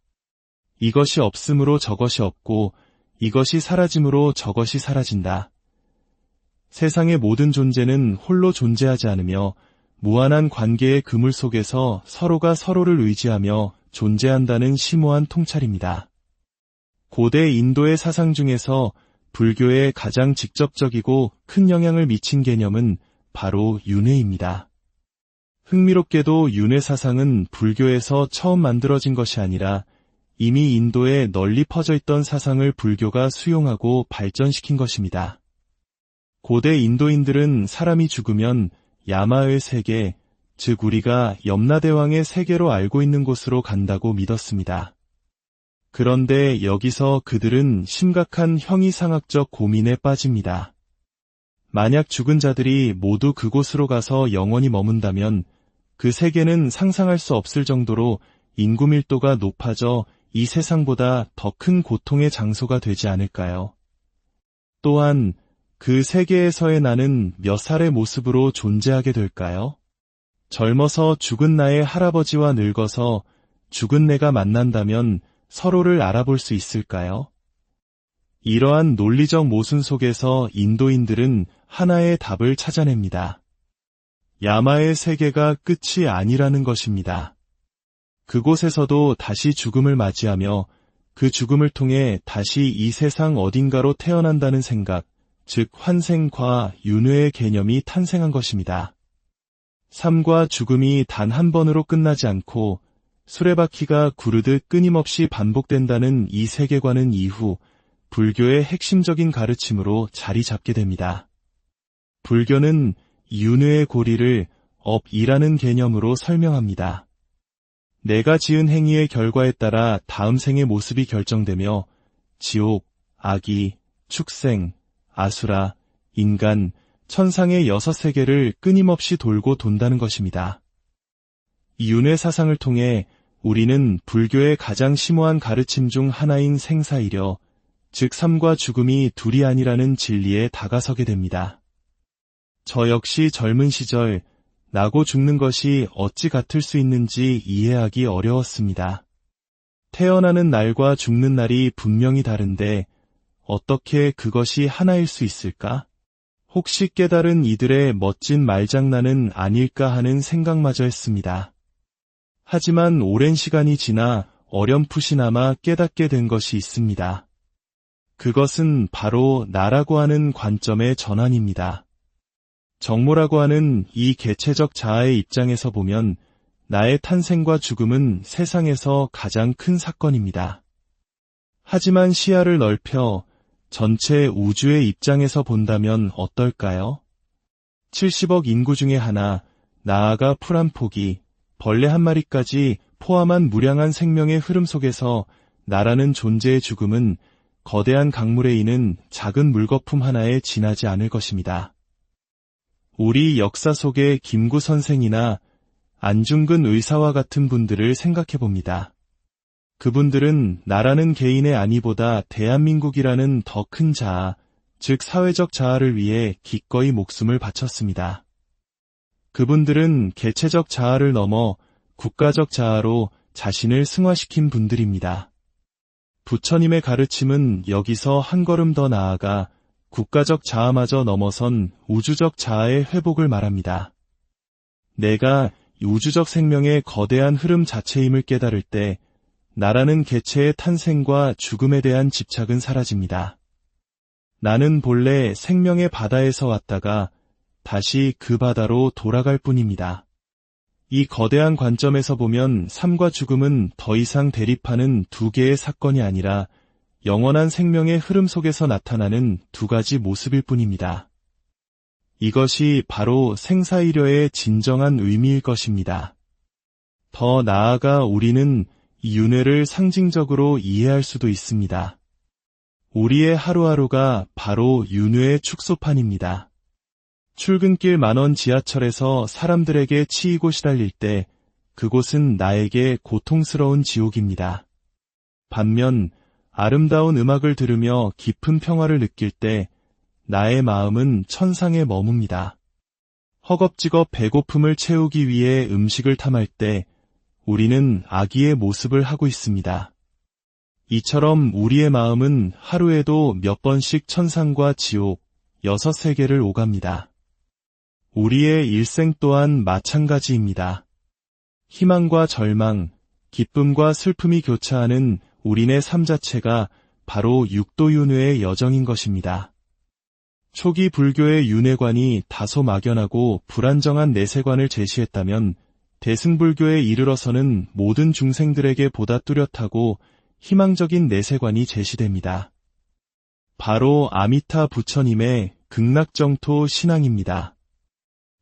이것이 없음으로 저것이 없고 이것이 사라짐으로 저것이 사라진다. 세상의 모든 존재는 홀로 존재하지 않으며 무한한 관계의 그물 속에서 서로가 서로를 의지하며 존재한다는 심오한 통찰입니다. 고대 인도의 사상 중에서 불교에 가장 직접적이고 큰 영향을 미친 개념은 바로 윤회입니다. 흥미롭게도 윤회 사상은 불교에서 처음 만들어진 것이 아니라 이미 인도에 널리 퍼져 있던 사상을 불교가 수용하고 발전시킨 것입니다. 고대 인도인들은 사람이 죽으면 야마의 세계, 즉 우리가 염라대왕의 세계로 알고 있는 곳으로 간다고 믿었습니다. 그런데 여기서 그들은 심각한 형이상학적 고민에 빠집니다. 만약 죽은 자들이 모두 그곳으로 가서 영원히 머문다면 그 세계는 상상할 수 없을 정도로 인구 밀도가 높아져 이 세상보다 더 큰 고통의 장소가 되지 않을까요? 또한 그 세계에서의 나는 몇 살의 모습으로 존재하게 될까요? 젊어서 죽은 나의 할아버지와 늙어서 죽은 내가 만난다면 서로를 알아볼 수 있을까요? 이러한 논리적 모순 속에서 인도인들은 하나의 답을 찾아냅니다. 야마의 세계가 끝이 아니라는 것입니다. 그곳에서도 다시 죽음을 맞이하며 그 죽음을 통해 다시 이 세상 어딘가로 태어난다는 생각, 즉 환생과 윤회의 개념이 탄생한 것입니다. 삶과 죽음이 단 한 번으로 끝나지 않고 수레바퀴가 구르듯 끊임없이 반복된다는 이 세계관은 이후 불교의 핵심적인 가르침으로 자리 잡게 됩니다. 불교는 윤회의 고리를 업이라는 개념으로 설명합니다. 내가 지은 행위의 결과에 따라 다음 생의 모습이 결정되며 지옥, 아기, 축생, 아수라, 인간, 천상의 6세계를 끊임없이 돌고 돈다는 것입니다. 이 윤회 사상을 통해 우리는 불교의 가장 심오한 가르침 중 하나인 생사이려, 즉 삶과 죽음이 둘이 아니라는 진리에 다가서게 됩니다. 저 역시 젊은 시절 나고 죽는 것이 어찌 같을 수 있는지 이해하기 어려웠습니다. 태어나는 날과 죽는 날이 분명히 다른데 어떻게 그것이 하나일 수 있을까? 혹시 깨달은 이들의 멋진 말장난은 아닐까 하는 생각마저 했습니다. 하지만 오랜 시간이 지나 어렴풋이나마 깨닫게 된 것이 있습니다. 그것은 바로 나라고 하는 관점의 전환입니다. 정모라고 하는 이 개체적 자아의 입장에서 보면 나의 탄생과 죽음은 세상에서 가장 큰 사건입니다. 하지만 시야를 넓혀 전체 우주의 입장에서 본다면 어떨까요? 70억 인구 중에 하나, 나아가 풀 한 포기, 벌레 한 마리까지 포함한 무량한 생명의 흐름 속에서 나라는 존재의 죽음은 거대한 강물에 있는 작은 물거품 하나에 지나지 않을 것입니다. 우리 역사 속의 김구 선생이나 안중근 의사와 같은 분들을 생각해 봅니다. 그분들은 나라는 개인의 안위보다 대한민국이라는 더 큰 자아, 즉 사회적 자아를 위해 기꺼이 목숨을 바쳤습니다. 그분들은 개체적 자아를 넘어 국가적 자아로 자신을 승화시킨 분들입니다. 부처님의 가르침은 여기서 한 걸음 더 나아가 국가적 자아마저 넘어선 우주적 자아의 회복을 말합니다. 내가 우주적 생명의 거대한 흐름 자체임을 깨달을 때 나라는 개체의 탄생과 죽음에 대한 집착은 사라집니다. 나는 본래 생명의 바다에서 왔다가 다시 그 바다로 돌아갈 뿐입니다. 이 거대한 관점에서 보면 삶과 죽음은 더 이상 대립하는 두 개의 사건이 아니라 영원한 생명의 흐름 속에서 나타나는 두 가지 모습일 뿐입니다. 이것이 바로 생사이려의 진정한 의미일 것입니다. 더 나아가 우리는 이 윤회를 상징적으로 이해할 수도 있습니다. 우리의 하루하루가 바로 윤회의 축소판입니다. 출근길 만원 지하철에서 사람들에게 치이고 시달릴 때 그곳은 나에게 고통스러운 지옥입니다. 반면 아름다운 음악을 들으며 깊은 평화를 느낄 때 나의 마음은 천상에 머뭅니다. 허겁지겁 배고픔을 채우기 위해 음식을 탐할 때 우리는 아기의 모습을 하고 있습니다. 이처럼 우리의 마음은 하루에도 몇 번씩 천상과 지옥, 6세계를 오갑니다. 우리의 일생 또한 마찬가지입니다. 희망과 절망, 기쁨과 슬픔이 교차하는 우리네 삶 자체가 바로 육도윤회의 여정인 것입니다. 초기 불교의 윤회관이 다소 막연하고 불안정한 내세관을 제시했다면 대승불교에 이르러서는 모든 중생들에게 보다 뚜렷하고 희망적인 내세관이 제시됩니다. 바로 아미타 부처님의 극락정토 신앙입니다.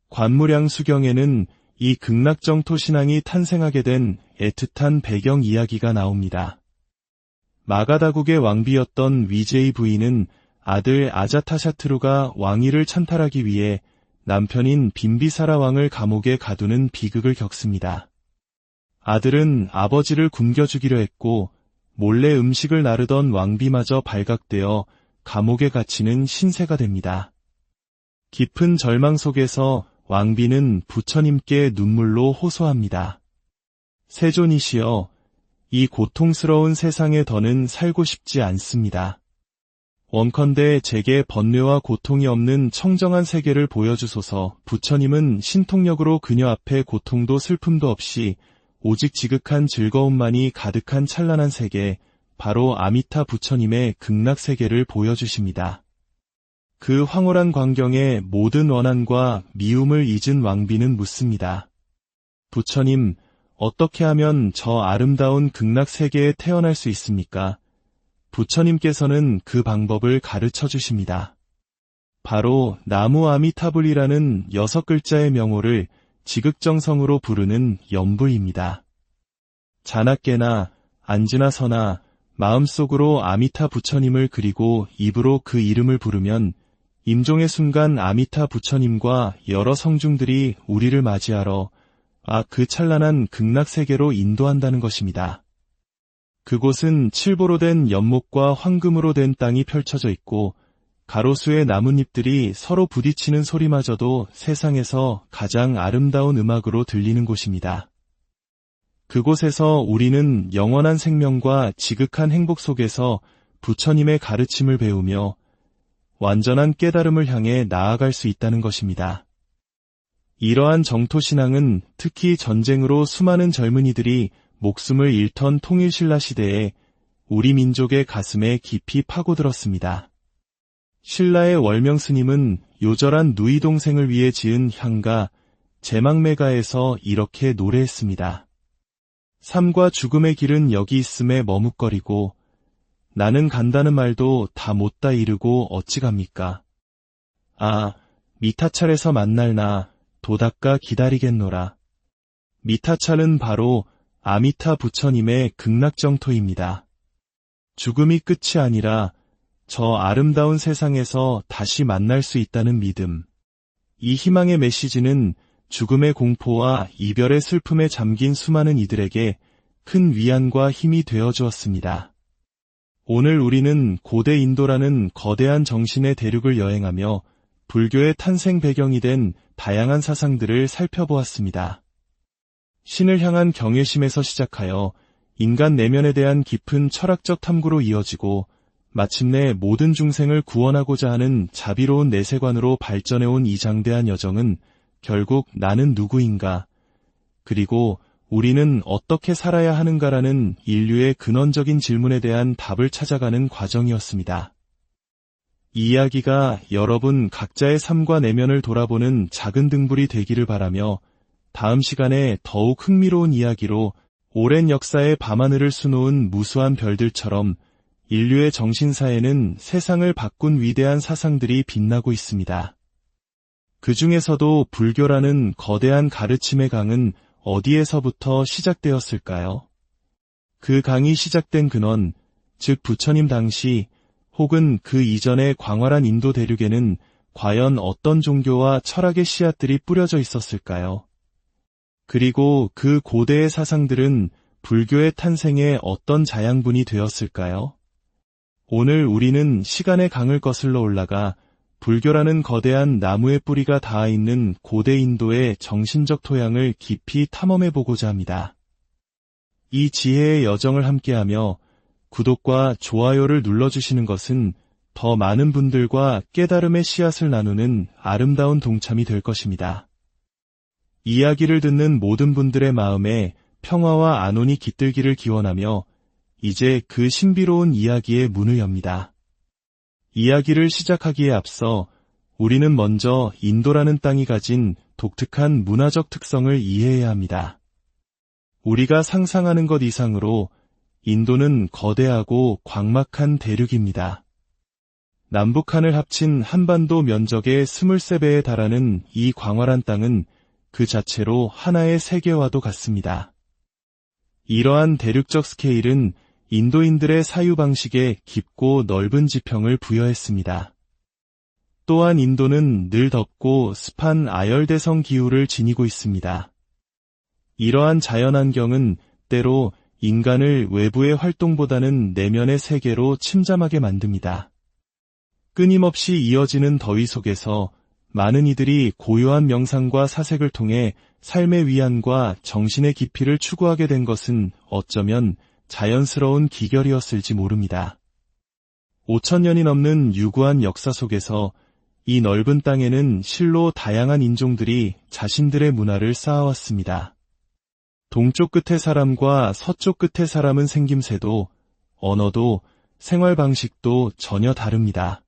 관무량 수경에는 이 극락정토 신앙이 탄생하게 된 애틋한 배경 이야기가 나옵니다. 마가다국의 왕비였던 위제이 부인은 아들 아자타샤트루가 왕위를 찬탈하기 위해 남편인 빈비사라 왕을 감옥에 가두는 비극을 겪습니다. 아들은 아버지를 굶겨주기로 했고 몰래 음식을 나르던 왕비마저 발각되어 감옥에 갇히는 신세가 됩니다. 깊은 절망 속에서 왕비는 부처님께 눈물로 호소합니다. 세존이시여, 이 고통스러운 세상에 더는 살고 싶지 않습니다. 원컨대 제게 번뇌와 고통이 없는 청정한 세계를 보여주소서. 부처님은 신통력으로 그녀 앞에 고통도 슬픔도 없이 오직 지극한 즐거움만이 가득한 찬란한 세계, 바로 아미타 부처님의 극락세계를 보여주십니다. 그 황홀한 광경에 모든 원한과 미움을 잊은 왕비는 묻습니다. 부처님, 어떻게 하면 저 아름다운 극락세계에 태어날 수 있습니까? 부처님께서는 그 방법을 가르쳐 주십니다. 바로 나무 아미타불이라는 6글자의 명호를 지극정성으로 부르는 연불입니다. 자나깨나 앉으나 서나 마음속으로 아미타 부처님을 그리고 입으로 그 이름을 부르면 임종의 순간 아미타 부처님과 여러 성중들이 우리를 맞이하러 그 찬란한 극락세계로 인도한다는 것입니다. 그곳은 칠보로 된 연목과 황금으로 된 땅이 펼쳐져 있고 가로수의 나뭇잎들이 서로 부딪히는 소리마저도 세상에서 가장 아름다운 음악으로 들리는 곳입니다. 그곳에서 우리는 영원한 생명과 지극한 행복 속에서 부처님의 가르침을 배우며 완전한 깨달음을 향해 나아갈 수 있다는 것입니다. 이러한 정토신앙은 특히 전쟁으로 수많은 젊은이들이 목숨을 잃던 통일신라 시대에 우리 민족의 가슴에 깊이 파고들었습니다. 신라의 월명스님은 요절한 누이 동생을 위해 지은 향가 제망매가에서 이렇게 노래했습니다. 삶과 죽음의 길은 여기 있음에 머뭇거리고 나는 간다는 말도 다 못다 이르고 어찌 갑니까? 미타찰에서 만날 나 도닦아 기다리겠노라. 미타찰은 바로 아미타 부처님의 극락정토입니다. 죽음이 끝이 아니라 저 아름다운 세상에서 다시 만날 수 있다는 믿음. 이 희망의 메시지는 죽음의 공포와 이별의 슬픔에 잠긴 수많은 이들에게 큰 위안과 힘이 되어 주었습니다. 오늘 우리는 고대 인도라는 거대한 정신의 대륙을 여행하며 불교의 탄생 배경이 된 다양한 사상들을 살펴보았습니다. 신을 향한 경외심에서 시작하여 인간 내면에 대한 깊은 철학적 탐구로 이어지고 마침내 모든 중생을 구원하고자 하는 자비로운 내세관으로 발전해온 이 장대한 여정은 결국 나는 누구인가, 그리고 우리는 어떻게 살아야 하는가라는 인류의 근원적인 질문에 대한 답을 찾아가는 과정이었습니다. 이 이야기가 여러분 각자의 삶과 내면을 돌아보는 작은 등불이 되기를 바라며 다음 시간에 더욱 흥미로운 이야기로 오랜 역사의 밤하늘을 수놓은 무수한 별들처럼 인류의 정신사에는 세상을 바꾼 위대한 사상들이 빛나고 있습니다. 그 중에서도 불교라는 거대한 가르침의 강은 어디에서부터 시작되었을까요? 그 강이 시작된 근원, 즉 부처님 당시 혹은 그 이전의 광활한 인도 대륙에는 과연 어떤 종교와 철학의 씨앗들이 뿌려져 있었을까요? 그리고 그 고대의 사상들은 불교의 탄생에 어떤 자양분이 되었을까요? 오늘 우리는 시간의 강을 거슬러 올라가 불교라는 거대한 나무의 뿌리가 닿아 있는 고대 인도의 정신적 토양을 깊이 탐험해보고자 합니다. 이 지혜의 여정을 함께하며 구독과 좋아요를 눌러주시는 것은 더 많은 분들과 깨달음의 씨앗을 나누는 아름다운 동참이 될 것입니다. 이야기를 듣는 모든 분들의 마음에 평화와 안온이 깃들기를 기원하며 이제 그 신비로운 이야기의 문을 엽니다. 이야기를 시작하기에 앞서 우리는 먼저 인도라는 땅이 가진 독특한 문화적 특성을 이해해야 합니다. 우리가 상상하는 것 이상으로 인도는 거대하고 광막한 대륙입니다. 남북한을 합친 한반도 면적의 23배에 달하는 이 광활한 땅은 그 자체로 하나의 세계와도 같습니다. 이러한 대륙적 스케일은 인도인들의 사유방식에 깊고 넓은 지평을 부여했습니다. 또한 인도는 늘 덥고 습한 아열대성 기후를 지니고 있습니다. 이러한 자연환경은 때로 인간을 외부의 활동보다는 내면의 세계로 침잠하게 만듭니다. 끊임없이 이어지는 더위 속에서 많은 이들이 고요한 명상과 사색을 통해 삶의 위안과 정신의 깊이를 추구하게 된 것은 어쩌면 자연스러운 기결이었을지 모릅니다. 5,000년이 넘는 유구한 역사 속에서 이 넓은 땅에는 실로 다양한 인종들이 자신들의 문화를 쌓아왔습니다. 동쪽 끝의 사람과 서쪽 끝의 사람은 생김새도, 언어도, 생활 방식도 전혀 다릅니다.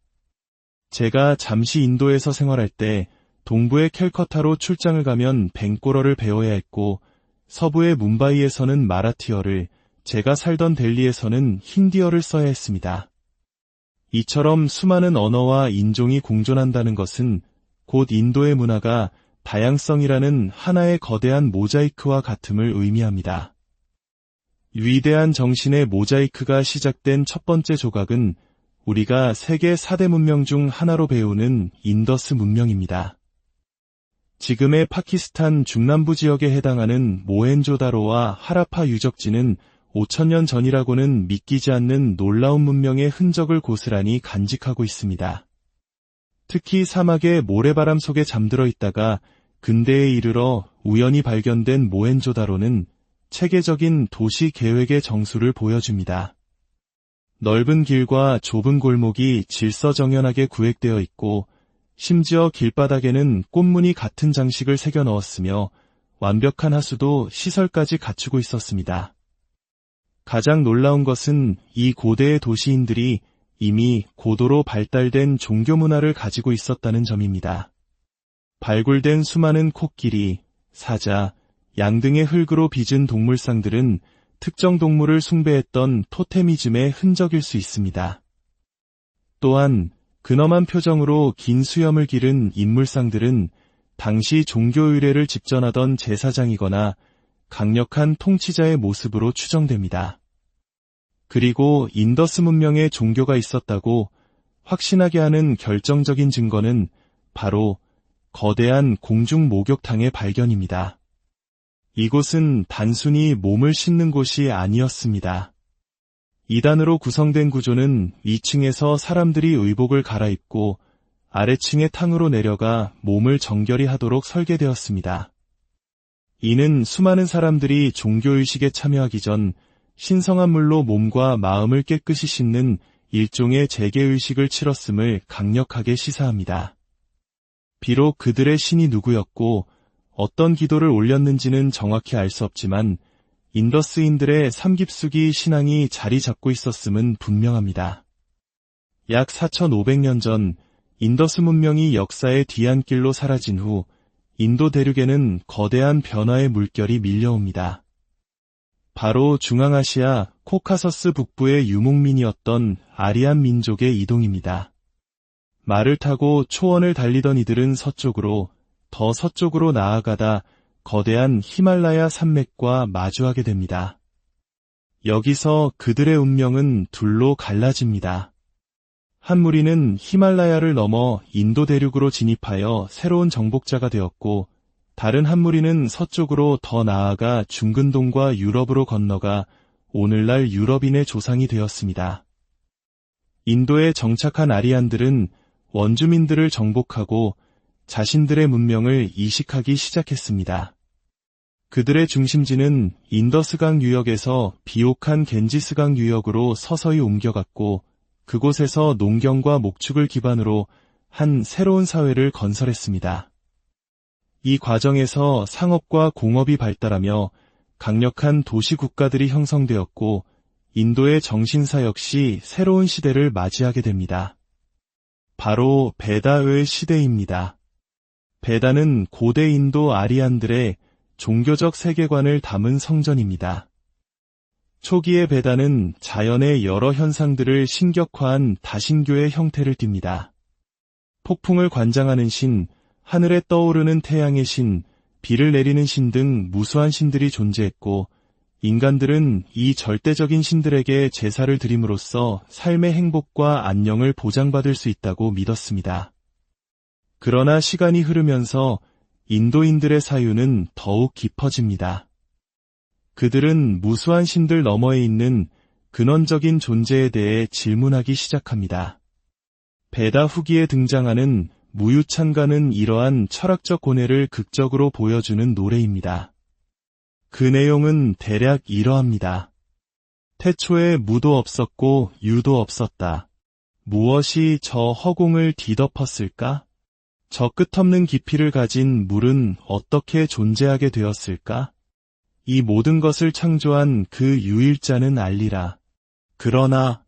제가 잠시 인도에서 생활할 때 동부의 캘커타로 출장을 가면 벵꼬러를 배워야 했고 서부의 뭄바이에서는 마라티어를, 제가 살던 델리에서는 힌디어를 써야 했습니다. 이처럼 수많은 언어와 인종이 공존한다는 것은 곧 인도의 문화가 다양성이라는 하나의 거대한 모자이크와 같음을 의미합니다. 위대한 정신의 모자이크가 시작된 첫 번째 조각은 우리가 세계 4대 문명 중 하나로 배우는 인더스 문명입니다. 지금의 파키스탄 중남부 지역에 해당하는 모헨조다로와 하라파 유적지는 5,000년 전이라고는 믿기지 않는 놀라운 문명의 흔적을 고스란히 간직하고 있습니다. 특히 사막의 모래바람 속에 잠들어 있다가 근대에 이르러 우연히 발견된 모헨조다로는 체계적인 도시 계획의 정수를 보여줍니다. 넓은 길과 좁은 골목이 질서정연하게 구획되어 있고 심지어 길바닥에는 꽃무늬 같은 장식을 새겨 넣었으며 완벽한 하수도 시설까지 갖추고 있었습니다. 가장 놀라운 것은 이 고대의 도시인들이 이미 고도로 발달된 종교 문화를 가지고 있었다는 점입니다. 발굴된 수많은 코끼리, 사자, 양 등의 흙으로 빚은 동물상들은 특정 동물을 숭배했던 토테미즘의 흔적일 수 있습니다. 또한 근엄한 표정으로 긴 수염을 기른 인물상들은 당시 종교 의례를 집전하던 제사장이거나 강력한 통치자의 모습으로 추정됩니다. 그리고 인더스 문명에 종교가 있었다고 확신하게 하는 결정적인 증거는 바로 거대한 공중 목욕탕의 발견입니다. 이곳은 단순히 몸을 씻는 곳이 아니었습니다. 2단으로 구성된 구조는 위층에서 사람들이 의복을 갈아입고 아래층의 탕으로 내려가 몸을 정결히 하도록 설계되었습니다. 이는 수많은 사람들이 종교의식에 참여하기 전 신성한 물로 몸과 마음을 깨끗이 씻는 일종의 재개의식을 치렀음을 강력하게 시사합니다. 비록 그들의 신이 누구였고 어떤 기도를 올렸는지는 정확히 알 수 없지만 인더스인들의 삼깁수기 신앙이 자리 잡고 있었음은 분명합니다. 약 4,500년 전 인더스 문명이 역사의 뒤안길로 사라진 후 인도 대륙에는 거대한 변화의 물결이 밀려옵니다. 바로 중앙아시아 코카서스 북부의 유목민이었던 아리안 민족의 이동입니다. 말을 타고 초원을 달리던 이들은 서쪽으로, 더 서쪽으로 나아가다 거대한 히말라야 산맥과 마주하게 됩니다. 여기서 그들의 운명은 둘로 갈라집니다. 한 무리는 히말라야를 넘어 인도 대륙으로 진입하여 새로운 정복자가 되었고, 다른 한 무리는 서쪽으로 더 나아가 중근동과 유럽으로 건너가 오늘날 유럽인의 조상이 되었습니다. 인도에 정착한 아리안들은 원주민들을 정복하고 자신들의 문명을 이식하기 시작했습니다. 그들의 중심지는 인더스강 유역에서 비옥한 겐지스강 유역으로 서서히 옮겨갔고 그곳에서 농경과 목축을 기반으로 한 새로운 사회를 건설했습니다. 이 과정에서 상업과 공업이 발달하며 강력한 도시 국가들이 형성되었고 인도의 정신사 역시 새로운 시대를 맞이하게 됩니다. 바로 베다의 시대입니다. 베다는 고대 인도 아리안들의 종교적 세계관을 담은 성전입니다. 초기의 베다는 자연의 여러 현상들을 신격화한 다신교의 형태를 띱니다. 폭풍을 관장하는 신, 하늘에 떠오르는 태양의 신, 비를 내리는 신 등 무수한 신들이 존재했고 인간들은 이 절대적인 신들에게 제사를 드림으로써 삶의 행복과 안녕을 보장받을 수 있다고 믿었습니다. 그러나 시간이 흐르면서 인도인들의 사유는 더욱 깊어집니다. 그들은 무수한 신들 너머에 있는 근원적인 존재에 대해 질문하기 시작합니다. 베다 후기에 등장하는 무유찬가는 이러한 철학적 고뇌를 극적으로 보여주는 노래입니다. 그 내용은 대략 이러합니다. 태초에 무도 없었고 유도 없었다. 무엇이 저 허공을 뒤덮었을까? 저 끝없는 깊이를 가진 물은 어떻게 존재하게 되었을까? 이 모든 것을 창조한 그 유일자는 알리라. 그러나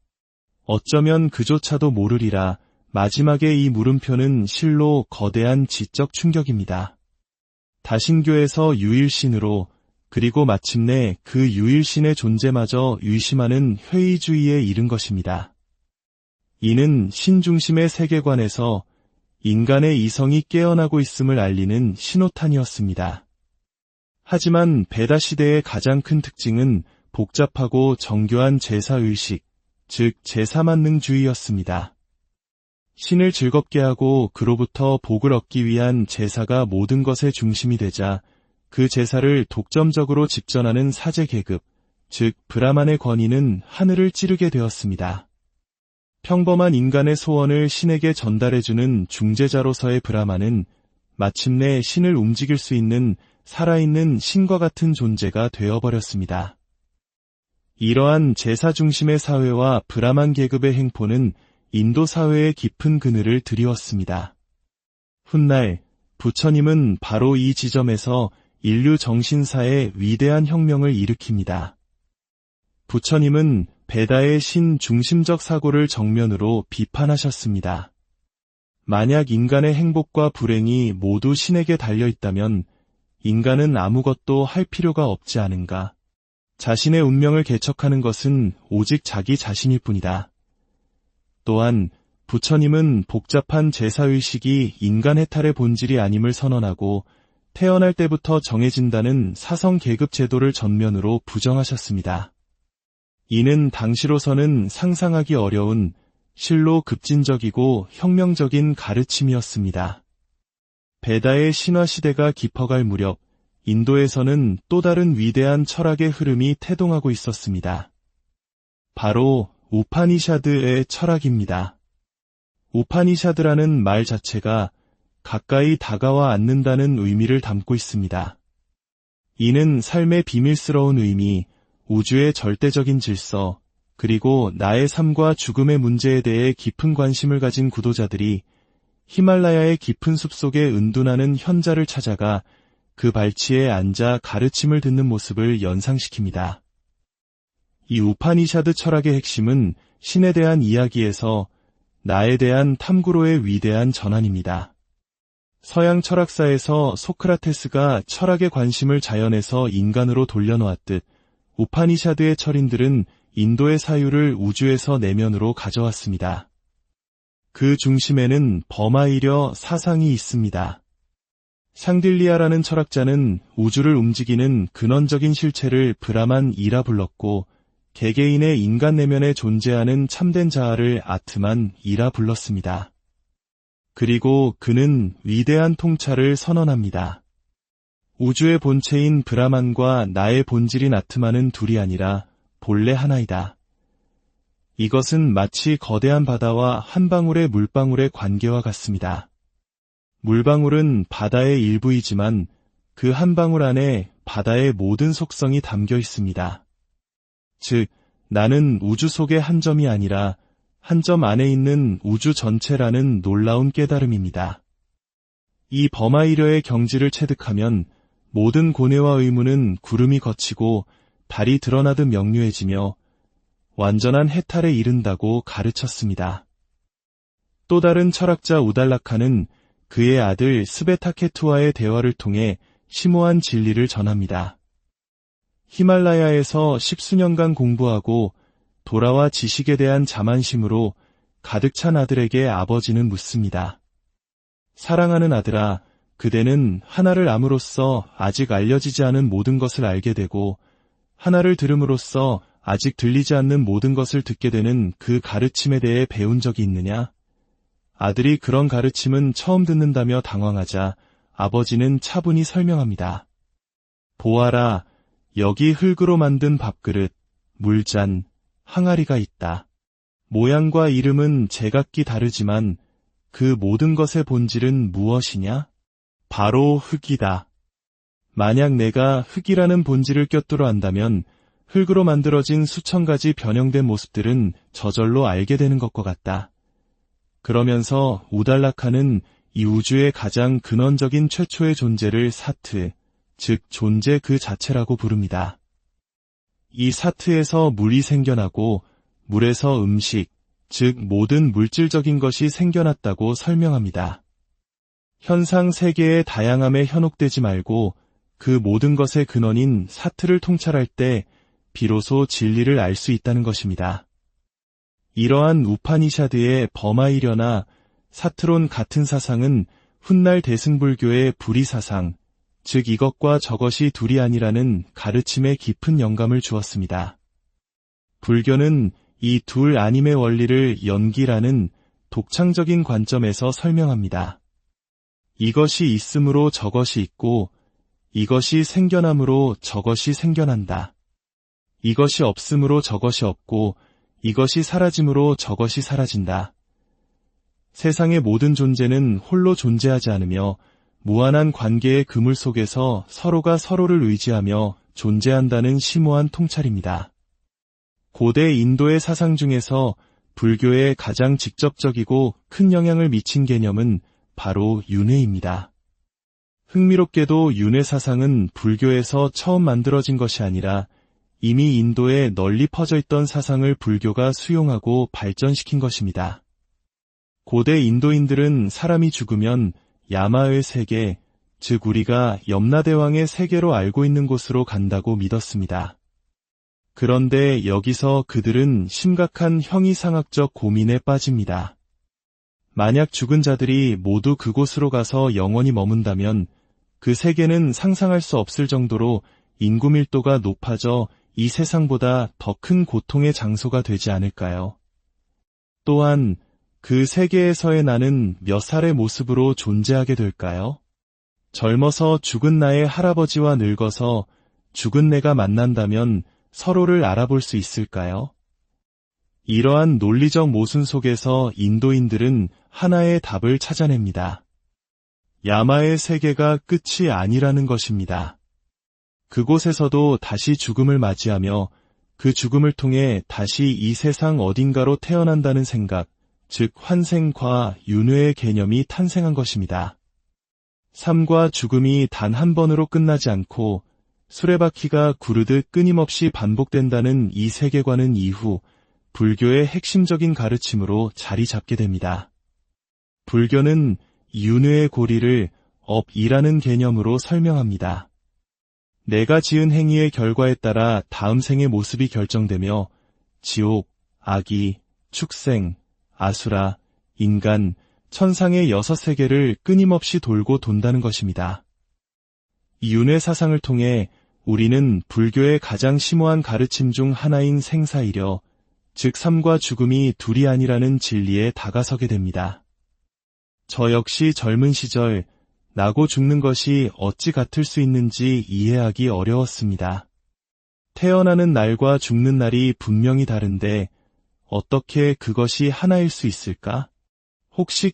어쩌면 그조차도 모르리라. 마지막에 이 물음표는 실로 거대한 지적 충격입니다. 다신교에서 유일신으로 그리고 마침내 그 유일신의 존재마저 의심하는 회의주의에 이른 것입니다. 이는 신중심의 세계관에서 인간의 이성이 깨어나고 있음을 알리는 신호탄이었습니다. 하지만 베다 시대의 가장 큰 특징은 복잡하고 정교한 제사의식, 즉 제사만능주의였습니다. 신을 즐겁게 하고 그로부터 복을 얻기 위한 제사가 모든 것의 중심이 되자 그 제사를 독점적으로 집전하는 사제 계급, 즉 브라만의 권위는 하늘을 찌르게 되었습니다. 평범한 인간의 소원을 신에게 전달해주는 중재자로서의 브라만은 마침내 신을 움직일 수 있는 살아있는 신과 같은 존재가 되어버렸습니다. 이러한 제사 중심의 사회와 브라만 계급의 행포는 인도 사회의 깊은 그늘을 드리웠습니다. 훗날 부처님은 바로 이 지점에서 인류 정신사의 위대한 혁명을 일으킵니다. 부처님은 베다의 신 중심적 사고를 정면으로 비판하셨습니다. 만약 인간의 행복과 불행이 모두 신에게 달려있다면 인간은 아무것도 할 필요가 없지 않은가? 자신의 운명을 개척하는 것은 오직 자기 자신일 뿐이다. 또한 부처님은 복잡한 제사의식이 인간 해탈의 본질이 아님을 선언하고 태어날 때부터 정해진다는 사성 계급 제도를 전면으로 부정하셨습니다. 이는 당시로서는 상상하기 어려운 실로 급진적이고 혁명적인 가르침이었습니다. 베다의 신화 시대가 깊어갈 무렵 인도에서는 또 다른 위대한 철학의 흐름이 태동하고 있었습니다. 바로 우파니샤드의 철학입니다. 우파니샤드라는 말 자체가 가까이 다가와 않는다는 의미를 담고 있습니다. 이는 삶의 비밀스러운 의미, 우주의 절대적인 질서, 그리고 나의 삶과 죽음의 문제에 대해 깊은 관심을 가진 구도자들이 히말라야의 깊은 숲속에 은둔하는 현자를 찾아가 그 발치에 앉아 가르침을 듣는 모습을 연상시킵니다. 이 우파니샤드 철학의 핵심은 신에 대한 이야기에서 나에 대한 탐구로의 위대한 전환입니다. 서양 철학사에서 소크라테스가 철학의 관심을 자연에서 인간으로 돌려놓았듯 우파니샤드의 철인들은 인도의 사유를 우주에서 내면으로 가져왔습니다. 그 중심에는 버마이려 사상이 있습니다. 샹딜리아라는 철학자는 우주를 움직이는 근원적인 실체를 브라만이라 불렀고 개개인의 인간 내면에 존재하는 참된 자아를 아트만이라 불렀습니다. 그리고 그는 위대한 통찰을 선언합니다. 우주의 본체인 브라만과 나의 본질인 아트만은 둘이 아니라 본래 하나이다. 이것은 마치 거대한 바다와 한 방울의 물방울의 관계와 같습니다. 물방울은 바다의 일부이지만 그 한 방울 안에 바다의 모든 속성이 담겨 있습니다. 즉, 나는 우주 속의 한 점이 아니라 한 점 안에 있는 우주 전체라는 놀라운 깨달음입니다. 이 범하이려의 경지를 체득하면 모든 고뇌와 의무는 구름이 걷히고 달이 드러나듯 명료해지며 완전한 해탈에 이른다고 가르쳤습니다. 또 다른 철학자 우달라카는 그의 아들 스베타케투와의 대화를 통해 심오한 진리를 전합니다. 히말라야에서 10수년간 공부하고 돌아와 지식에 대한 자만심으로 가득 찬 아들에게 아버지는 묻습니다. 사랑하는 아들아, 그대는 하나를 암으로써 아직 알려지지 않은 모든 것을 알게 되고 하나를 들음으로써 아직 들리지 않는 모든 것을 듣게 되는 그 가르침에 대해 배운 적이 있느냐? 아들이 그런 가르침은 처음 듣는다며 당황하자 아버지는 차분히 설명합니다. 보아라, 여기 흙으로 만든 밥그릇, 물잔, 항아리가 있다. 모양과 이름은 제각기 다르지만 그 모든 것의 본질은 무엇이냐? 바로 흙이다. 만약 내가 흙이라는 본질을 껴뚫어 안다면 흙으로 만들어진 수천 가지 변형된 모습들은 저절로 알게 되는 것과 같다. 그러면서 우달라카는 이 우주의 가장 근원적인 최초의 존재를 사트, 즉 존재 그 자체라고 부릅니다. 이 사트에서 물이 생겨나고 물에서 음식, 즉 모든 물질적인 것이 생겨났다고 설명합니다. 현상 세계의 다양함에 현혹되지 말고 그 모든 것의 근원인 사트를 통찰할 때 비로소 진리를 알 수 있다는 것입니다. 이러한 우파니샤드의 범하이려나 사트론 같은 사상은 훗날 대승불교의 불이사상, 즉 이것과 저것이 둘이 아니라는 가르침에 깊은 영감을 주었습니다. 불교는 이 둘 아님의 원리를 연기라는 독창적인 관점에서 설명합니다. 이것이 있음으로 저것이 있고 이것이 생겨남으로 저것이 생겨난다. 이것이 없음으로 저것이 없고 이것이 사라짐으로 저것이 사라진다. 세상의 모든 존재는 홀로 존재하지 않으며 무한한 관계의 그물 속에서 서로가 서로를 의지하며 존재한다는 심오한 통찰입니다. 고대 인도의 사상 중에서 불교에 가장 직접적이고 큰 영향을 미친 개념은 바로 윤회입니다. 흥미롭게도 윤회 사상은 불교에서 처음 만들어진 것이 아니라 이미 인도에 널리 퍼져 있던 사상을 불교가 수용하고 발전시킨 것입니다. 고대 인도인들은 사람이 죽으면 야마의 세계, 즉 우리가 염라대왕의 세계로 알고 있는 곳으로 간다고 믿었습니다. 그런데 여기서 그들은 심각한 형이상학적 고민에 빠집니다. 만약 죽은 자들이 모두 그곳으로 가서 영원히 머문다면 그 세계는 상상할 수 없을 정도로 인구 밀도가 높아져 이 세상보다 더 큰 고통의 장소가 되지 않을까요? 또한 그 세계에서의 나는 몇 살의 모습으로 존재하게 될까요? 젊어서 죽은 나의 할아버지와 늙어서 죽은 내가 만난다면 서로를 알아볼 수 있을까요? 이러한 논리적 모순 속에서 인도인들은 하나의 답을 찾아냅니다. 야마의 세계가 끝이 아니라는 것입니다. 그곳에서도 다시 죽음을 맞이하며 그 죽음을 통해 다시 이 세상 어딘가로 태어난다는 생각, 즉 환생과 윤회의 개념이 탄생한 것입니다. 삶과 죽음이 단 한 번으로 끝나지 않고 수레바퀴가 구르듯 끊임없이 반복된다는 이 세계관은 이후 불교의 핵심적인 가르침으로 자리 잡게 됩니다. 불교는 윤회의 고리를 업이라는 개념으로 설명합니다. 내가 지은 행위의 결과에 따라 다음 생의 모습이 결정되며 지옥, 악이, 축생, 아수라, 인간, 천상의 6세계를 끊임없이 돌고 돈다는 것입니다. 이 윤회 사상을 통해 우리는 불교의 가장 심오한 가르침 중 하나인 생사이려, 즉 삶과 죽음이 둘이 아니라는 진리에 다가서게 됩니다. 저 역시 젊은 시절 나고 죽는 것이 어찌 같을 수 있는지 이해하기 어려웠습니다. 태어나는 날과 죽는 날이 분명히 다른데 어떻게 그것이 하나일 수 있을까? 혹시